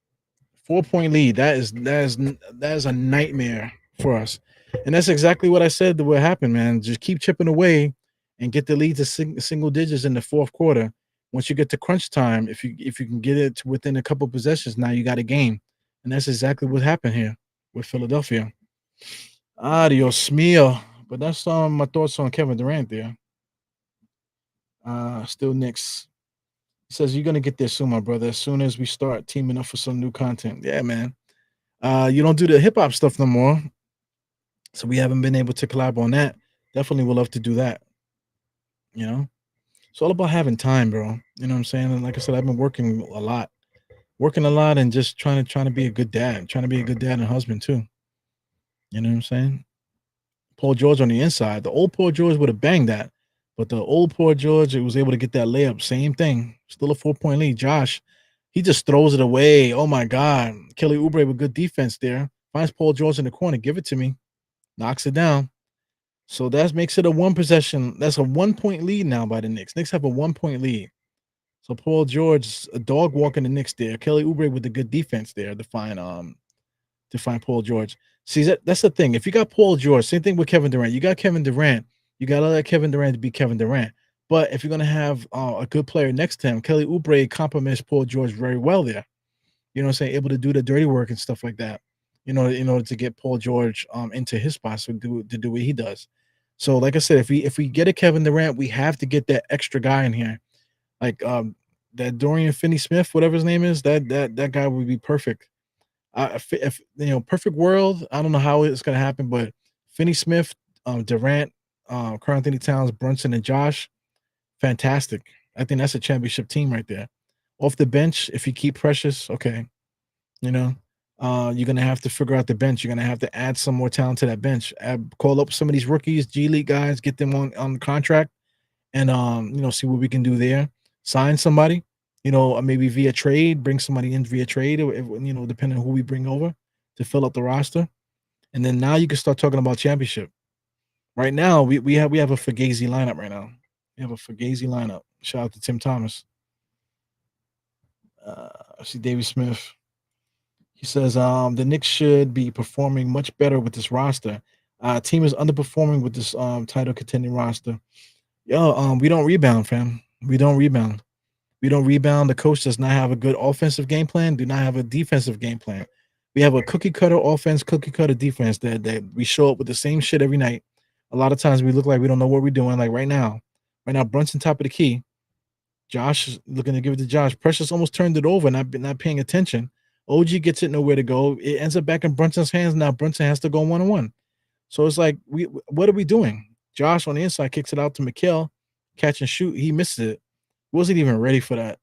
4-point lead. That is a nightmare for us. And that's exactly what I said that would happen, man. Just keep chipping away and get the lead to single digits in the fourth quarter. Once you get to crunch time, if you can get it to within a couple possessions, now you got a game. And that's exactly what happened here with Philadelphia. Adios mio. But that's my thoughts on Kevin Durant there. Still Knicks. He says, you're going to get there soon, my brother, as soon as we start teaming up for some new content. Yeah, man. You don't do the hip-hop stuff no more, so we haven't been able to collab on that. Definitely would love to do that. It's all about having time, bro. You know what I'm saying? And like I said, I've been working a lot and just trying to be a good dad, trying to be a good dad and husband too. You know what I'm saying? Paul George on the inside. The old Paul George would have banged that. But the old Paul George, was able to get that layup. Same thing. Still a 4-point lead. Josh, he just throws it away. Oh, my God. Kelly Oubre with good defense there. Finds Paul George in the corner. Give it to me. Knocks it down. So that makes it a 1 possession. That's a 1-point lead now by the Knicks. Knicks have a 1-point lead. So Paul George, a dog walking the Knicks there. Kelly Oubre with the good defense there to find Paul George. See, that's the thing. If you got Paul George, same thing with Kevin Durant. You got Kevin Durant. You got to let Kevin Durant to be Kevin Durant. But if you're going to have a good player next to him, Kelly Oubre complements Paul George very well there. You know what I'm saying? Able to do the dirty work and stuff like that. In order to get Paul George into his spot to do what he does. So, like I said, if we get a Kevin Durant, we have to get that extra guy in here. Like that Dorian Finney-Smith, whatever his name is, that guy would be perfect. If perfect world, I don't know how it's going to happen, but Finney-Smith, Durant, Karl-Anthony Towns, Brunson, and Josh, fantastic. I think that's a championship team right there. Off the bench, if you keep Precious, okay, you're gonna have to figure out the bench. You're gonna have to add some more talent to that bench. Call up some of these rookies, G League guys, get them on the contract, and see what we can do there. Sign somebody, maybe via trade, bring somebody in via trade, depending on who we bring over to fill up the roster, and then now you can start talking about championship. Right now, we have a Fugazi lineup right now. We have a Fugazi lineup. Shout out to Tim Thomas. I see Davey Smith. He says the Knicks should be performing much better with this roster. Team is underperforming with this title contending roster. Yo, we don't rebound, fam. We don't rebound. We don't rebound. The coach does not have a good offensive game plan. Do not have a defensive game plan. We have a cookie cutter offense, cookie cutter defense that we show up with the same shit every night. A lot of times we look like we don't know what we're doing. Like right now, Brunson top of the key. Josh is looking to give it to Josh. Precious almost turned it over, not paying attention. OG gets it nowhere to go. It ends up back in Brunson's hands. Now Brunson has to go 1-on-1. So it's like, what are we doing? Josh on the inside kicks it out to Mikhail, catch and shoot. He misses it. Wasn't even ready for that.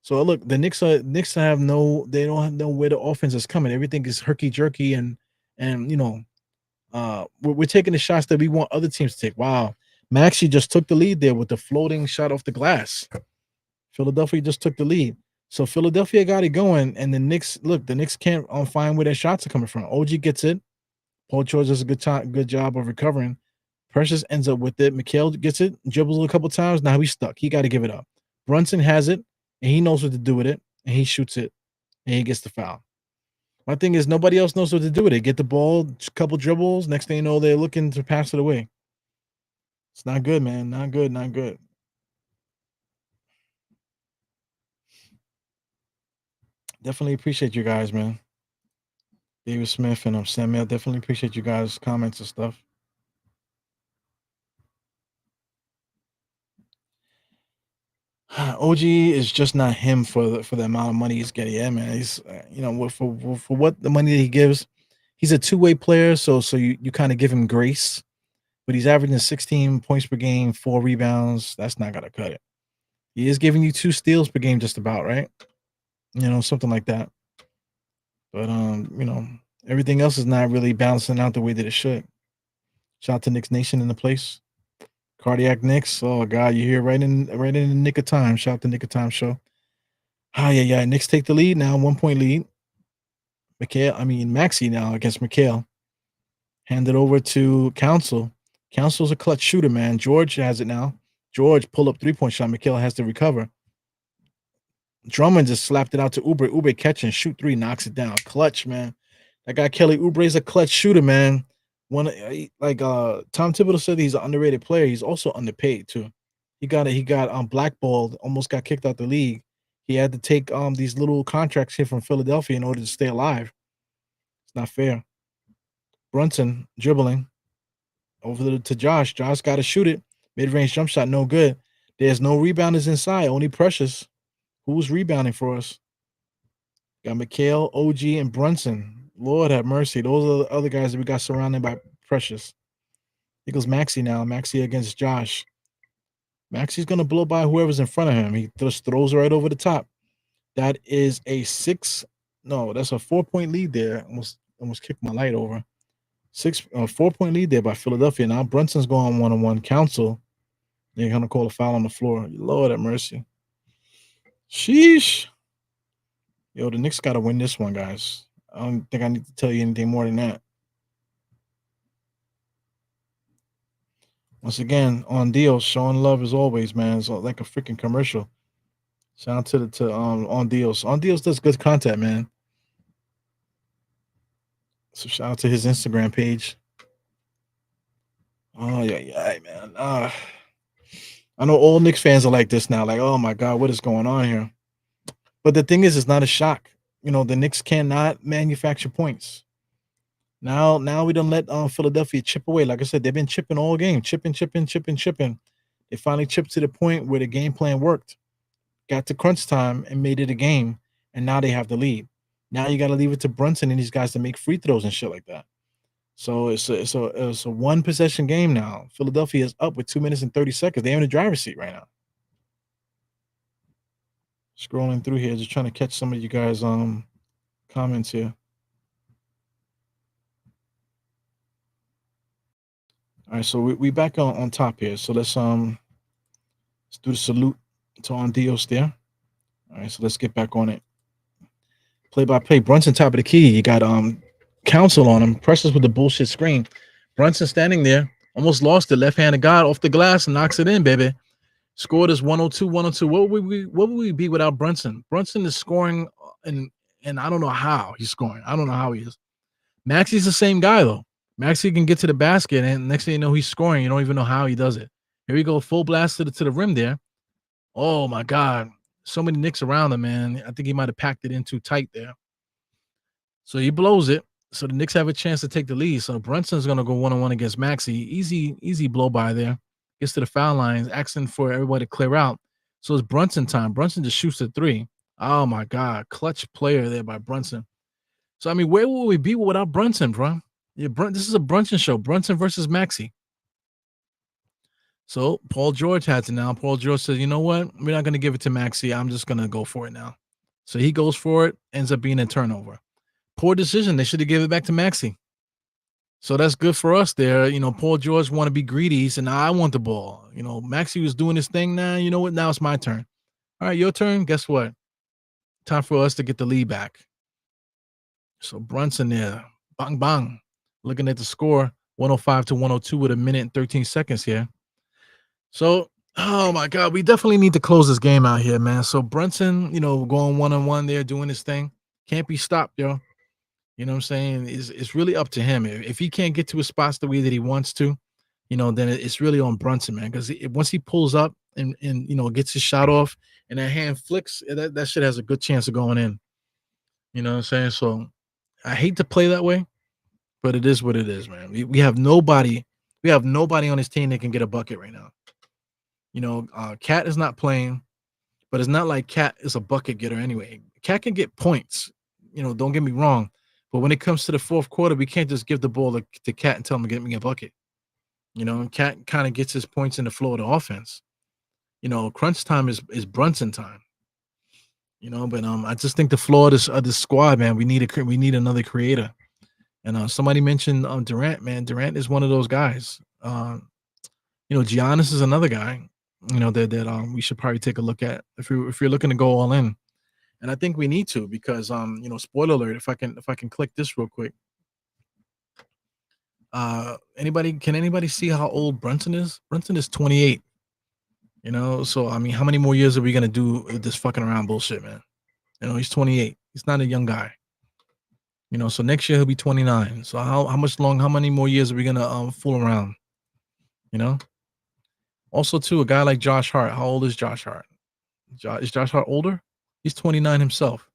So look, the Knicks have they don't have know where the offense is coming. Everything is herky jerky and we're taking the shots that we want other teams to take. Wow, Maxey just took the lead there with the floating shot off the glass. Philadelphia just took the lead. So Philadelphia got it going, and the Knicks can't find where their shots are coming from. OG gets it. Paul George does a good job of recovering. Precious ends up with it. Mikhail gets it, dribbles a couple times. Now he's stuck. He got to give it up. Brunson has it, and he knows what to do with it, and he shoots it, and he gets the foul. My thing is, nobody else knows what to do with it. Get the ball, couple dribbles. Next thing you know, they're looking to pass it away. It's not good, man. Not good. Not good. Definitely appreciate you guys, man. David Smith and Samuel. Definitely appreciate you guys' comments and stuff. OG is just not him for the amount of money he's getting. Yeah, man. He's for what the money that he gives, he's a two-way player. So you kind of give him grace, but he's averaging 16 points per game, 4 rebounds. That's not gonna cut it. He is giving you 2 steals per game, just about, right? Something like that. But everything else is not really balancing out the way that it should. Shout out to Knicks Nation in the place. Cardiac Knicks. Oh God, you're here right in the nick of time. Shout out to Nick of Time show. Yeah. Knicks take the lead now, 1-point lead. Maxey now against Mikhail. Hand it over to Council. Council's a clutch shooter, man. George has it now. George pull up 3-point shot. Mikhail has to recover. Drummond just slapped it out to Oubre. Oubre catch and shoot 3, knocks it down. Clutch, man. That guy Kelly Oubre is a clutch shooter, man. Tom Thibodeau said he's an underrated player. He's also underpaid too. He got blackballed, almost got kicked out the league. He had to take these little contracts here from Philadelphia in order to stay alive. It's not fair. Brunson dribbling over to Josh. Josh got to shoot it. Mid-range jump shot, no good. There's no rebounders inside, only Precious. Who's rebounding for us? Got Mikhail, OG, and Brunson. Lord have mercy. Those are the other guys that we got surrounded by Precious. Here goes Maxey now. Maxey against Josh. Maxey's going to blow by whoever's in front of him. He just throws right over the top. That is that's a 4-point lead there. Almost kicked my light over. 4-point lead there by Philadelphia. Now Brunson's going 1-on-1. Council. They're going to call a foul on the floor. Lord have mercy. Sheesh. Yo, the Knicks got to win this one, guys. I don't think I need to tell you anything more than that. Once again, on Deals, showing love as always, man. It's like a freaking commercial. Shout out to On Deals. On Deals does good content, man. So shout out to his Instagram page. Oh yeah, man. I know all Knicks fans are like this now. Like, oh my God, what is going on here? But the thing is, it's not a shock. The Knicks cannot manufacture points. Now we don't let Philadelphia chip away. Like I said, they've been chipping all game, chipping. They finally chipped to the point where the game plan worked. Got to crunch time and made it a game, and now they have the lead. Now you got to leave it to Brunson and these guys to make free throws and shit like that. So it's a 1 possession game now. Philadelphia is up with 2 minutes and 30 seconds. They're in the driver's seat right now. Scrolling through here, just trying to catch some of you guys' comments here. All right, so we back on top here. So let's do the salute to On Dios there. All right, so let's get back on it. Play by play. Brunson top of the key. You got Council on him. Precious with the bullshit screen. Brunson standing there, almost lost it. Left-handed God off the glass and knocks it in, baby. Scored is 102. What would we be without Brunson? Brunson is scoring, and I don't know how he's scoring. I don't know how he is. Maxey's the same guy though. Maxey can get to the basket, and next thing you know, he's scoring. You don't even know how he does it. Here we go, full blast to the rim there. Oh my God, so many Knicks around him, man. I think he might have packed it in too tight there. So he blows it. So the Knicks have a chance to take the lead. So Brunson's gonna go 1-on-1 against Maxey. Easy blow by there. Gets to the foul lines, asking for everybody to clear out. So it's Brunson time. Brunson just shoots a three. Oh my God, clutch player there by Brunson. So I mean, where would we be without Brunson, bro? Yeah, this is a Brunson show. Brunson versus Maxey. So Paul George has it now. Paul George says, you know what? We're not going to give it to Maxey. I'm just going to go for it now. So he goes for it, ends up being a turnover. Poor decision. They should have given it back to Maxey. So that's good for us there. You know, Paul George want to be greedy. He said, nah, I want the ball. You know, Maxey was doing his thing now. You know what? Now it's my turn. All right, your turn. Guess what? Time for us to get the lead back. So Brunson there. Bang, bang. Looking at the score, 105-102 with 1 minute and 13 seconds here. So, oh my God, we definitely need to close this game out here, man. So Brunson, you know, going 1-on-1 there, doing his thing. Can't be stopped, yo. You know what I'm saying? It's really up to him. If he can't get to his spots the way that he wants to, you know, then it's really on Brunson, man. Because once he pulls up and you know gets his shot off and that hand flicks, that shit has a good chance of going in. You know what I'm saying? So I hate to play that way, but it is what it is, man. We have nobody. We have nobody on this team that can get a bucket right now. You know, Cat is not playing, but it's not like Cat is a bucket getter anyway. Cat can get points. You know, don't get me wrong. But when it comes to the fourth quarter, we can't just give the ball to Cat and tell him to get me a bucket. You know, and Cat kind of gets his points in the flow of the offense. You know, crunch time is Brunson time. You know, but I just think the flow of this squad, man, we need another creator. And somebody mentioned Durant, man. Durant is one of those guys. You know, Giannis is another guy. You know that we should probably take a look at if you're looking to go all in. And I think we need to because you know, spoiler alert, if I can click this real quick. Can anybody see how old Brunson is? Brunson is 28. You know, so I mean, how many more years are we gonna do this fucking around bullshit, man? You know, he's 28. He's not a young guy. You know, so next year he'll be 29. So how many more years are we gonna fool around? You know? Also, too, a guy like Josh Hart. How old is Josh Hart? Is Josh Hart older? He's 29 himself.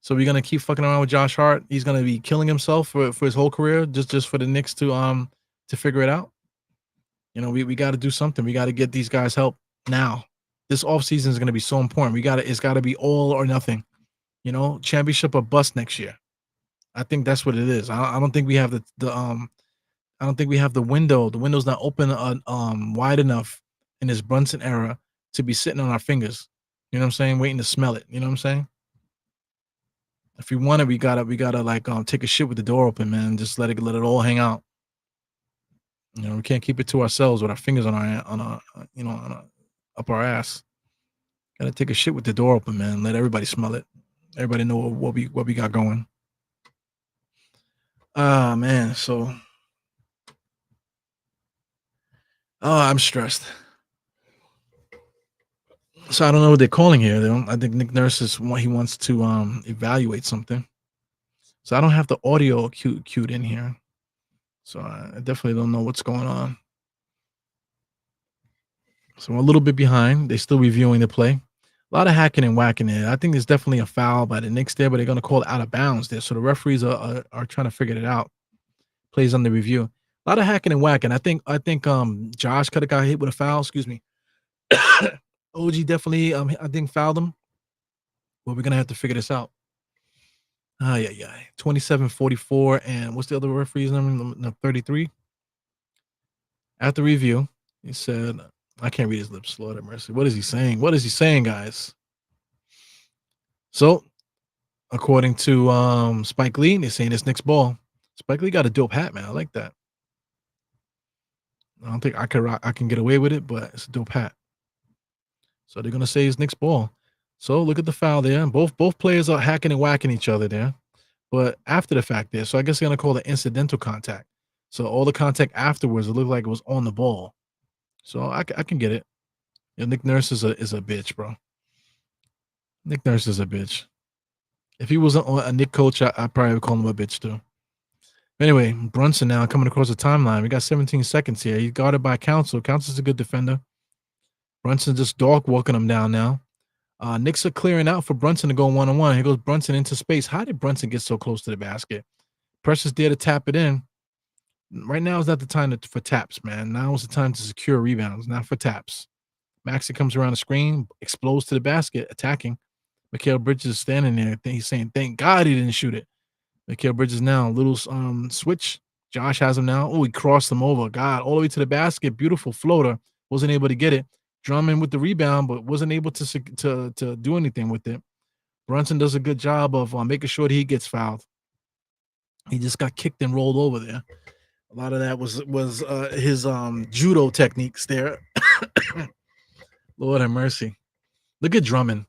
So we're gonna keep fucking around with Josh Hart. He's gonna be killing himself for his whole career just for the Knicks to figure it out. You know, we got to do something. We got to get these guys help now. This offseason is gonna be so important. It's got to be all or nothing. You know, championship or bust next year. I think that's what it is. I don't think we have I don't think we have the window. The window's not open wide enough in this Brunson era to be sitting on our fingers. You know what I'm saying? Waiting to smell it. You know what I'm saying? If we want it, we gotta like take a shit with the door open, man. Just let it all hang out. You know, we can't keep it to ourselves with our fingers on our up our ass. Gotta take a shit with the door open, man. Let everybody smell it. Everybody know what we got going. Ah, man. So, I'm stressed. So I don't know what they're calling here. I think Nick Nurse he wants to evaluate something. So I don't have the audio cued in here. So I definitely don't know what's going on. So I'm a little bit behind. They're still reviewing the play. A lot of hacking and whacking there. I think there's definitely a foul by the Knicks there, but they're going to call it out of bounds there. So the referees are trying to figure it out. Plays on the review. A lot of hacking and whacking. I think Josh could have got hit with a foul. Excuse me. OG definitely I think fouled him. But we're gonna have to figure this out. Yeah. 27-44. And what's the other referee's number? 33. After review, he said, I can't read his lips, Lord have mercy. What is he saying? What is he saying, guys? So, according to Spike Lee, they're saying it's Knicks ball. Spike Lee got a dope hat, man. I like that. I don't think I can get away with it, but it's a dope hat. So they're gonna say it's Knicks ball. So look at the foul there. Both players are hacking and whacking each other there, but after the fact there. So I guess they're gonna call it incidental contact. So all the contact afterwards, it looked like it was on the ball. So I can get it. Yeah, Nick Nurse is a bitch, bro. Nick Nurse is a bitch. If he wasn't a Nick coach, I probably would call him a bitch too. Anyway, Brunson now coming across the timeline. We got 17 seconds here. He's guarded by Council. Council's a good defender. Brunson just dog walking him down now. Knicks are clearing out for Brunson to go one-on-one. Here goes Brunson into space. How did Brunson get so close to the basket? Pressure's there to tap it in. Right now is not the time for taps, man. Now is the time to secure rebounds, not for taps. Maxey comes around the screen, explodes to the basket, attacking. Mikal Bridges is standing there. He's saying, thank God he didn't shoot it. Mikal Bridges now, a little switch. Josh has him now. Oh, he crossed him over. God, all the way to the basket. Beautiful floater. Wasn't able to get it. Drummond with the rebound, but wasn't able to do anything with it. Brunson does a good job of making sure that he gets fouled. He just got kicked and rolled over there. A lot of that was his judo techniques there. Lord have mercy. Look at Drummond.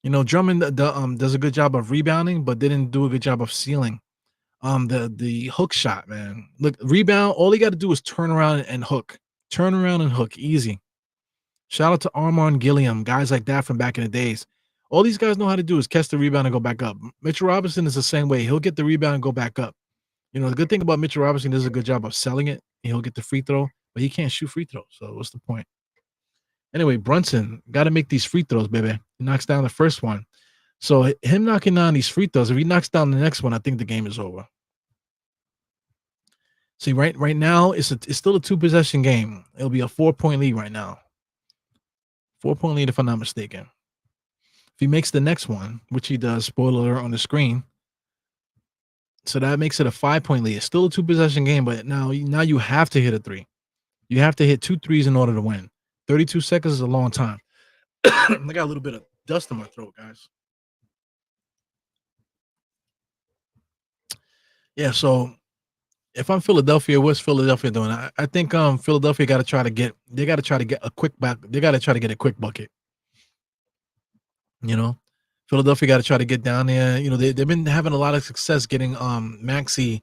You know, Drummond does a good job of rebounding, but didn't do a good job of sealing. The hook shot, man. Look, rebound. All he got to do is turn around and hook. Turn around and hook. Easy. Shout out to Armon Gilliam, guys like that from back in the days. All these guys know how to do is catch the rebound and go back up. Mitchell Robinson is the same way. He'll get the rebound and go back up. You know, the good thing about Mitchell Robinson does a good job of selling it. He'll get the free throw, but he can't shoot free throws. So what's the point? Anyway, Brunson got to make these free throws, baby. He knocks down the first one. So him knocking down these free throws, if he knocks down the next one, I think the game is over. See, right now, it's still a 2-possession game. It'll be a 4-point lead right now. 4-point lead, if I'm not mistaken. If he makes the next one, which he does, spoiler alert on the screen, so that makes it a 5-point lead. It's still a 2-possession game, but now you have to hit a three. You have to hit 2 threes in order to win. 32 seconds is a long time. I got a little bit of dust in my throat, guys. Yeah, so if I'm Philadelphia, what's Philadelphia doing? I think Philadelphia got to try to get a quick back. They got to try to get a quick bucket. You know, Philadelphia got to try to get down there. You know, they've been having a lot of success getting Maxey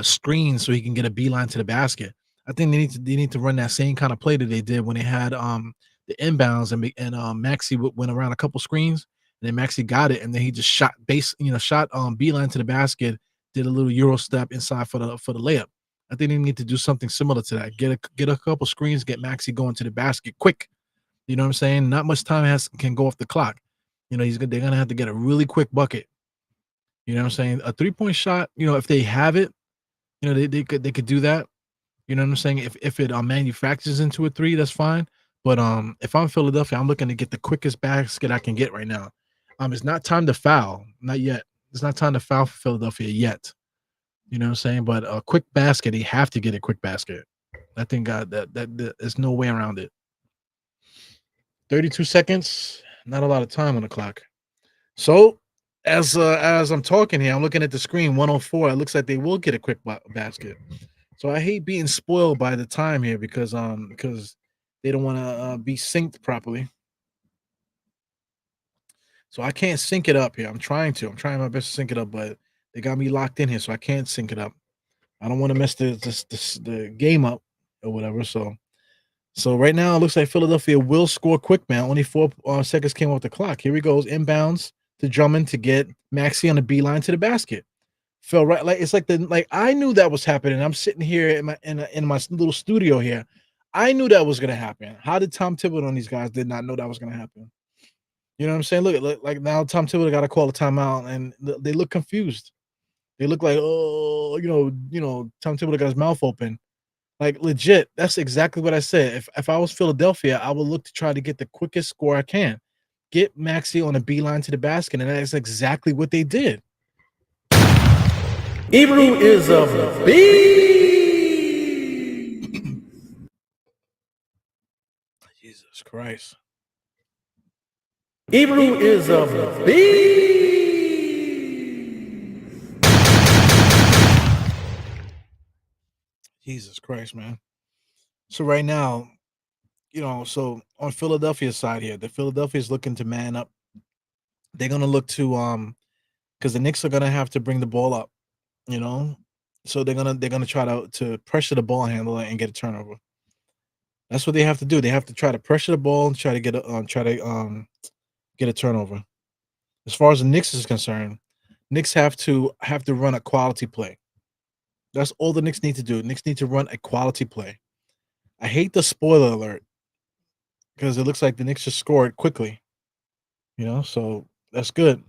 screens so he can get a beeline to the basket. I think they need to run that same kind of play that they did when they had the inbounds and Maxey went around a couple screens and then Maxey got it and then he just shot beeline to the basket, did a little Euro step inside for the layup. I think they need to do something similar to that. Get a couple screens, get Maxey going to the basket quick. You know what I'm saying? Not much time can go off the clock. You know, they're gonna have to get a really quick bucket. You know what I'm saying? A 3-point shot, you know, if they have it, you know, they could do that. You know what I'm saying? If it manufactures into a 3, that's fine. But if I'm Philadelphia, I'm looking to get the quickest basket I can get right now. It's not time to foul, not yet. It's not time to foul for Philadelphia yet. You know what I'm saying? But a quick basket, you have to get a quick basket. I think that there's no way around it. 32 seconds, not a lot of time on the clock. So as I'm talking here, I'm looking at the screen, 104. It looks like they will get a quick basket. So I hate being spoiled by the time here because they don't want to be synced properly. So I can't sync it up here. I'm trying my best to sync it up, but they got me locked in here, so I can't sync it up. I don't want to mess the game up or whatever. So right now it looks like Philadelphia will score quick, man. Only 4 seconds came off the clock. Here he goes, inbounds to Drummond to get Maxey on the beeline to the basket. Fell right, like it's like I knew that was happening. I'm sitting here in my little studio here. I knew that was gonna happen. How did Tom Thibodeau and these guys did not know that was gonna happen? You know what I'm saying? Look like now Tom Thibodeau got to call a timeout, and they look confused. They look like, oh, you know, Tom Thibodeau got his mouth open. Like legit, that's exactly what I said. If I was Philadelphia, I would look to try to get the quickest score I can. Get Maxey on a beeline to the basket, and that's exactly what they did. Hebrew is of the Jesus Christ. Hebrew is of the Jesus Christ, man. So right now, you know, so on Philadelphia's side here, the Philadelphia is looking to man up. They're gonna look to because the Knicks are gonna have to bring the ball up, you know. So they're gonna try to pressure the ball handler and get a turnover. That's what they have to do. They have to try to pressure the ball and try to get a turnover. As far as the Knicks is concerned, Knicks have to run a quality play. That's all the Knicks need to do. Knicks need to run a quality play. I hate the spoiler alert because it looks like the Knicks just scored quickly. So that's good.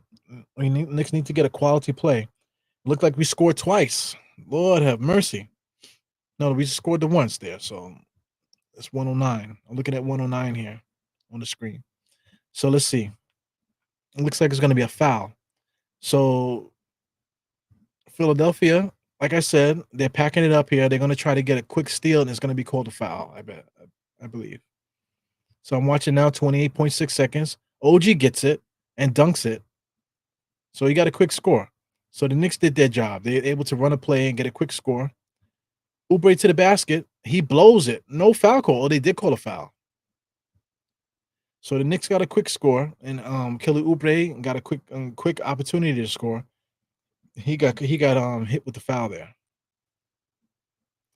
Knicks need to get a quality play. Looked like we scored twice. Lord have mercy. No, we just scored the once there. So it's 109. I'm looking at 109 here on the screen. So let's see. It looks like it's going to be a foul. So Philadelphia, like I said, they're packing it up here. They're going to try to get a quick steal, and it's going to be called a foul, I believe. So I'm watching now, 28.6 seconds. OG gets it and dunks it. So he got a quick score. So the Knicks did their job. They were able to run a play and get a quick score. Oubre to the basket. He blows it. No foul call. Oh, they did call a foul. So the Knicks got a quick score, and Kelly Oubre got a quick opportunity to score. He got hit with the foul there.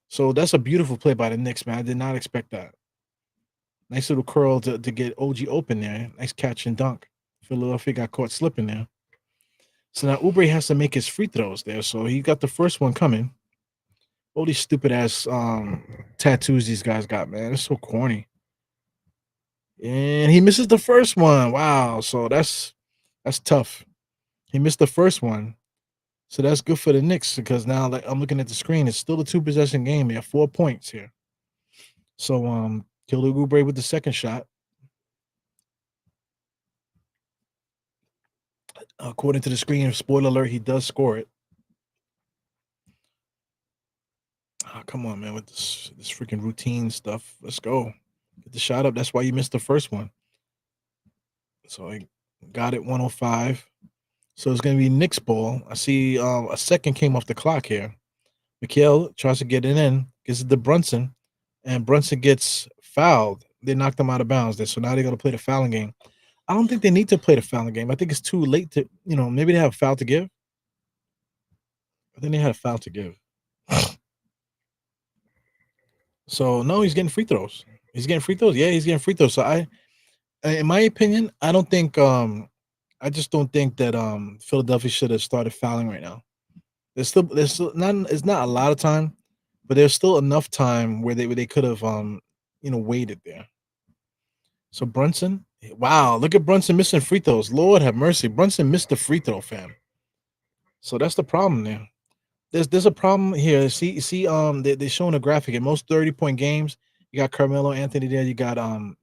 So that's a beautiful play by the Knicks, man. I did not expect that. Nice little curl to get OG open there. Nice catch and dunk. Philadelphia got caught slipping there. So now Oubre has to make his free throws there. So he got the first one coming. All these stupid ass tattoos these guys got, man. It's so corny. And he misses the first one. Wow. So that's tough. He missed the first one. So that's good for the Knicks because now, like, I'm looking at the screen. It's still a 2-possession game. They have 4 points here. So Kelly Oubre with the second shot. According to the screen, spoiler alert, he does score it. Oh, come on, man, with this freaking routine stuff. Let's go. Get the shot up. That's why you missed the first one. So I got it 105. So it's going to be Knicks ball. I see a second came off the clock here. Mikhail tries to get it in, gives it to Brunson, and Brunson gets fouled. They knocked him out of bounds there. So now they're going to play the fouling game. I don't think they need to play the fouling game. I think it's too late to, maybe they have a foul to give. I think they had a foul to give. So no, he's getting free throws. He's getting free throws. Yeah, he's getting free throws. So in my opinion, I don't think I just don't think that Philadelphia should have started fouling right now. There's still not, it's not a lot of time, but there's still enough time where they could have waited there. So Brunson, wow, look at Brunson missing free throws. Lord have mercy. Brunson missed the free throw, fam. So that's the problem there. There's a problem here. See, they're showing a graphic. In most 30-point games, you got Carmelo Anthony there, you got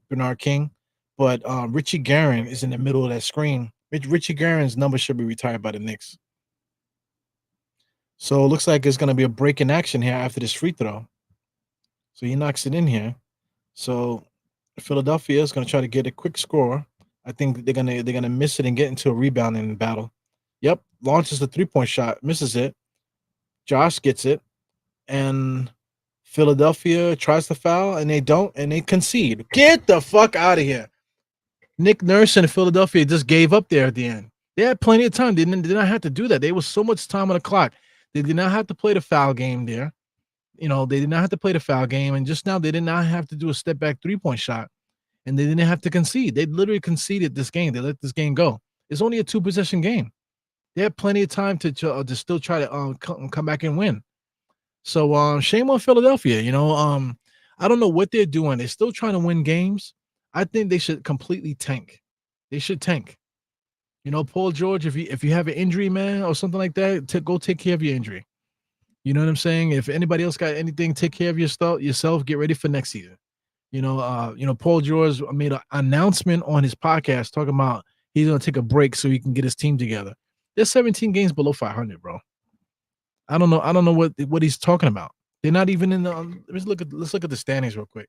Bernard King, but Richie Guerin is in the middle of that screen. Richie Guerin's number should be retired by the Knicks. So it looks like it's gonna be a break in action here after this free throw. So he knocks it in here. So Philadelphia is gonna try to get a quick score. I think they're gonna miss it and get into a rebounding battle. Yep, launches the 3-point shot, misses it. Josh gets it, and Philadelphia tries to foul, and they don't, and they concede. Get the fuck out of here. Nick Nurse and Philadelphia just gave up there at the end. They had plenty of time. They did not have to do that. There was so much time on the clock. They did not have to play the foul game there. They did not have to play the foul game, and just now they did not have to do a step-back 3-point shot, and they didn't have to concede. They literally conceded this game. They let this game go. It's only a 2-possession game. They had plenty of time to still try to come back and win. So shame on Philadelphia. I don't know what they're doing. They're still trying to win games. I think they should completely tank. They should tank. Paul George, if you have an injury, man, or something like that, go take care of your injury. You know what I'm saying? If anybody else got anything, take care of yourself. Get ready for next season. Paul George made an announcement on his podcast talking about he's gonna take a break so he can get his team together. They're 17 games below 500, bro. I don't know what he's talking about. They're not even in the. Let's look at the standings real quick.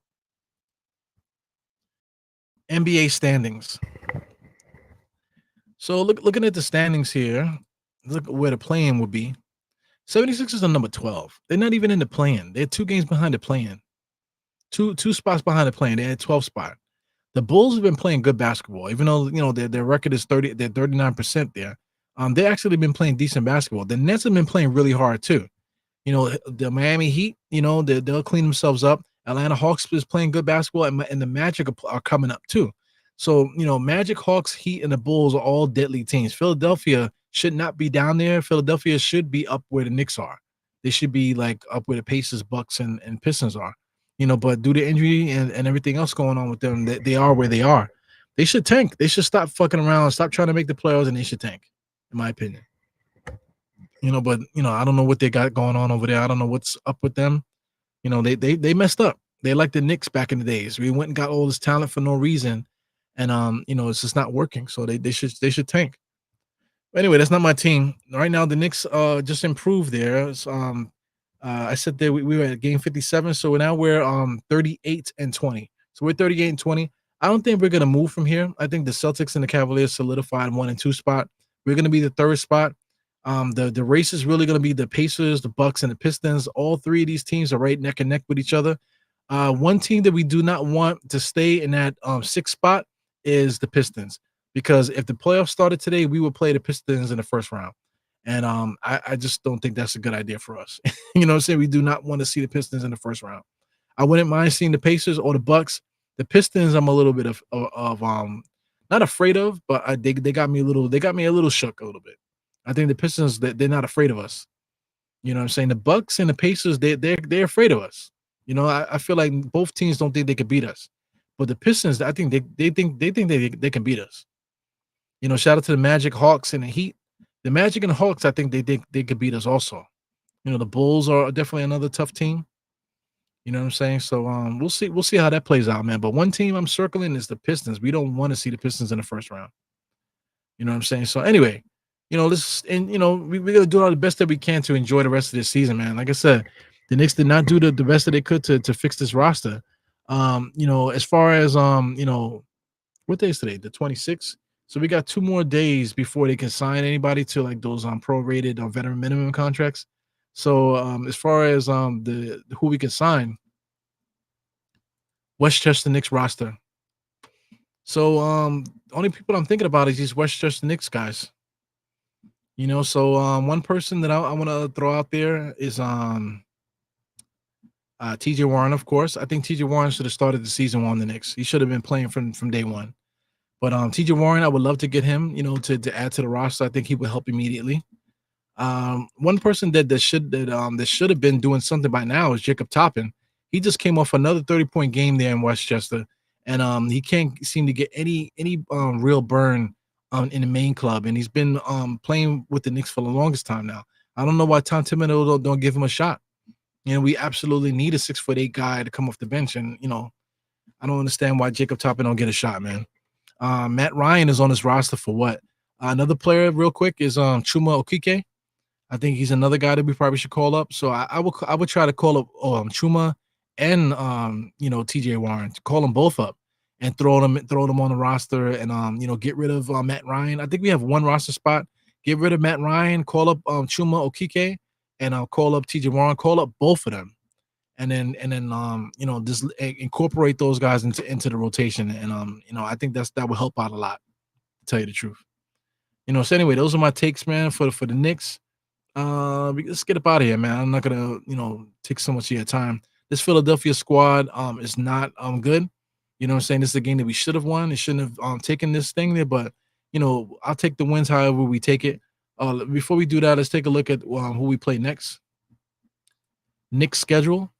NBA standings. So looking at the standings here, look at where the play-in would be. 76ers are number 12. They're not even in the play-in. They're 2 games behind the play-in. Two spots behind the play-in. They're at 12 spot. The Bulls have been playing good basketball, even though their record is 30. They're 39% there. They actually been playing decent basketball. The Nets have been playing really hard too. The Miami Heat, they'll clean themselves up. Atlanta Hawks is playing good basketball, and the Magic are coming up too. So, Magic, Hawks, Heat, and the Bulls are all deadly teams. Philadelphia should not be down there. Philadelphia should be up where the Knicks are. they should be like up where the Pacers, Bucks, and Pistons are. But due to injury and everything else going on with them, they are where they are. They should tank. They should stop fucking around, stop trying to make the playoffs, and they should tank, in my opinion. But I don't know what they got going on over there. I don't know what's up with them. They messed up. They like the Knicks back in the days. We went and got all this talent for no reason, and it's just not working. So they should tank. But anyway, that's not my team right now. The Knicks just improved there. I said that we were at game 57, so now we're 38-20. So we're 38-20. I don't think we're gonna move from here. I think the Celtics and the Cavaliers solidified 1 and 2 spot. We're gonna be the third spot. The race is really gonna be the Pacers, the Bucks, and the Pistons. All three of these teams are right neck and neck with each other. One team that we do not want to stay in that sixth spot is the Pistons, because if the playoffs started today, we would play the Pistons in the first round. And I just don't think that's a good idea for us. You know what I'm saying? We do not want to see the Pistons in the first round. I wouldn't mind seeing the Pacers or the Bucks. The Pistons, I'm a little bit of not afraid of, but they got me a little shook a little bit. I think the Pistons, they're not afraid of us. You know what I'm saying? The Bucks and the Pacers, they're afraid of us. I feel like both teams don't think they could beat us, but the Pistons, I think they think they can beat us. Shout out to the Magic, Hawks, and the Heat. The Magic and the Hawks, I think they think they could beat us also. The Bulls are definitely another tough team. You know what I'm saying? So we'll see how that plays out, man. But one team I'm circling is the Pistons. We don't want to see the Pistons in the first round. You know what I'm saying? So anyway, we gotta do all the best that we can to enjoy the rest of this season, man. Like I said, the Knicks did not do the best that they could to fix this roster. As far as what day is today? The 26th. So we got 2 more days before they can sign anybody to like those prorated veteran minimum contracts. So as far as who we can sign, Westchester Knicks roster. So only people I'm thinking about is these Westchester Knicks guys. So one person that I want to throw out there is TJ Warren, of course. I think TJ Warren should have started the season on the Knicks. He should have been playing from day one. But TJ Warren, I would love to get him, to add to the roster. I think he would help immediately. One person that should have been doing something by now is Jacob Toppin. He just came off another 30-point game there in Westchester, and he can't seem to get any real burn in the main club. And he's been playing with the Knicks for the longest time now. I don't know why Tom Thibodeau don't give him a shot. We absolutely need a 6'8" guy to come off the bench, and I don't understand why Jacob Toppin don't get a shot, man. Matt Ryan is on this roster for what? Another player, real quick, is Chuma Okeke. I think he's another guy that we probably should call up. So I would try to call up Chuma and TJ Warren, to call them both up and throw them on the roster, and get rid of Matt Ryan. I think we have one roster spot. Get rid of Matt Ryan, call up Chuma Okeke, and call up TJ Warren, call up both of them. And then just incorporate those guys into the rotation, and I think that will help out a lot, to tell you the truth. So anyway, those are my takes, man, for the Knicks. Let's get up out of here, man. I'm not gonna take so much of your time. This Philadelphia squad is not good. You know what I'm saying? This is a game that we should have won. It shouldn't have taken this thing there, but I'll take the wins however we take it. Before we do that, let's take a look at who we play next. Knicks schedule.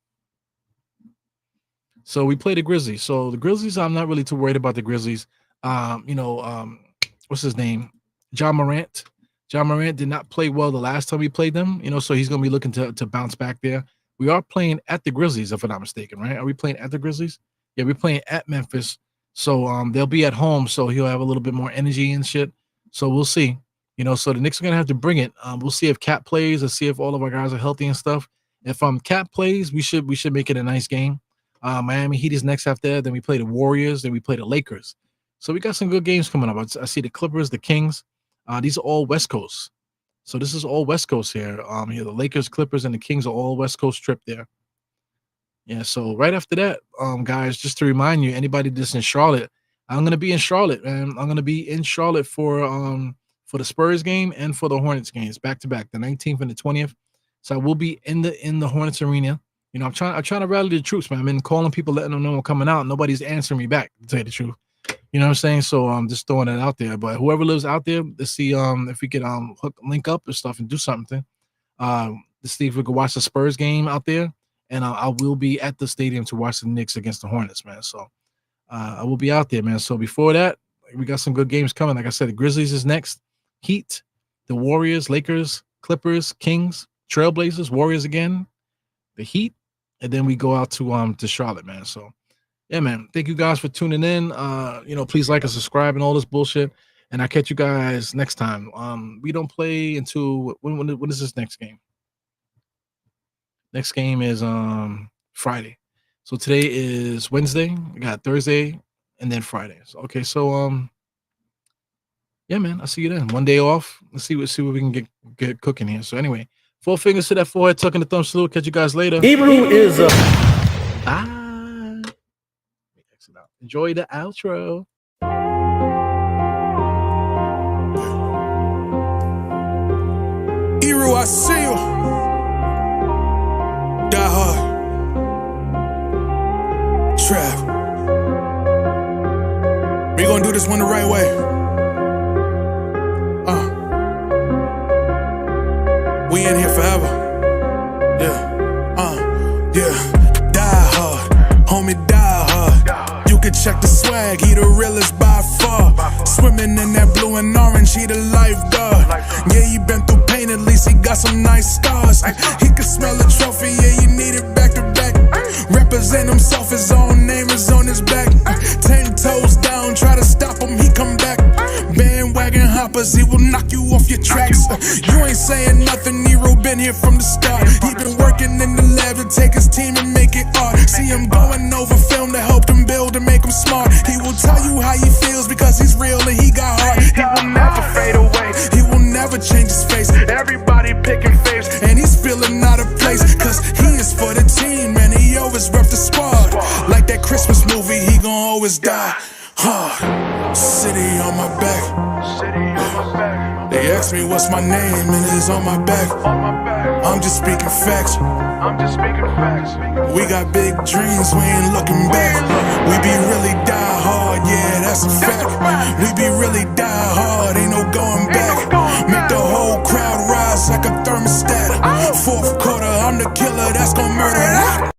So we play the Grizzlies. So the Grizzlies, I'm not really too worried about the Grizzlies. What's his name? John Morant. John Morant did not play well the last time we played them, so he's going to be looking to bounce back there. We are playing at the Grizzlies, if I'm not mistaken, right? Are we playing at the Grizzlies? Yeah, we're playing at Memphis. So they'll be at home, so he'll have a little bit more energy and shit. So we'll see. So the Knicks are going to have to bring it. We'll see if Cat plays. Let's see if all of our guys are healthy and stuff. If Cat plays, we should make it a nice game. Miami Heat is next after that. Then we play the Warriors. Then we play the Lakers. So we got some good games coming up. I see the Clippers, the Kings. These are all West Coast. So this is all West Coast here. The Lakers, Clippers, and the Kings are all West Coast trip there. Yeah, so right after that, guys, just to remind you, anybody that's in Charlotte, I'm going to be in Charlotte, man. I'm going to be in Charlotte for the Spurs game and for the Hornets games, back-to-back, the 19th and the 20th. So I will be in the Hornets arena. I'm trying to rally the troops, man. I've been calling people, letting them know I'm coming out. Nobody's answering me back, to tell you the truth. You know what I'm saying? So I'm just throwing that out there. But whoever lives out there, let's see if we could link up or stuff and do something. to see if we can watch the Spurs game out there, and I will be at the stadium to watch the Knicks against the Hornets, man. So I will be out there, man. So before that, we got some good games coming. Like I said, the Grizzlies is next, Heat, the Warriors, Lakers, Clippers, Kings, Trailblazers, Warriors again, the Heat, and then we go out to Charlotte, man. So yeah, man. Thank you guys for tuning in. Please like and subscribe and all this bullshit. And I'll catch you guys next time. We don't play until when is this next game? Next game is Friday. So today is Wednesday. We got Thursday and then Friday. So, okay, so yeah, man. I'll see you then. One day off. Let's see what we can get cooking here. So anyway, 4 fingers to that forehead, tucking the thumb salute. Catch you guys later. Hebrew is a Exit out. Enjoy the outro. Eru, I see you. Die hard. Trap. We gonna do this one the right way. We in here forever. Yeah. Die hard. Homie, die hard. You can check the swag, he the realest by far. Swimming in that blue and orange, he the lifeguard. Yeah, he been through pain, at least he got some nice scars. He can smell a trophy, yeah, you need it back to back. Represent himself, his own name is on his back. 10 toes down, try to stop him, he come back. Bandwagon hoppers, he will knock you off your tracks. You ain't saying nothing, Nero been here from the start. He been working in the lab to take his team and make it art. See him going over film to help him build and make him smart. He will tell you how he feels because he's real and he got heart. He will never fade away, he will never change his face. Everybody picking faves and he's feeling out of place. Cause he is for the team and he always rep the squad. Like that Christmas movie, he gon' always die hard. City on my back. They ask me what's my name and it's on my back. I'm just speaking facts. We got big dreams, we ain't looking back. We be really die hard, yeah, that's a fact. We be really die hard, ain't no going back. Make the whole crowd rise like a thermostat. Fourth quarter, I'm the killer that's gon' murder that.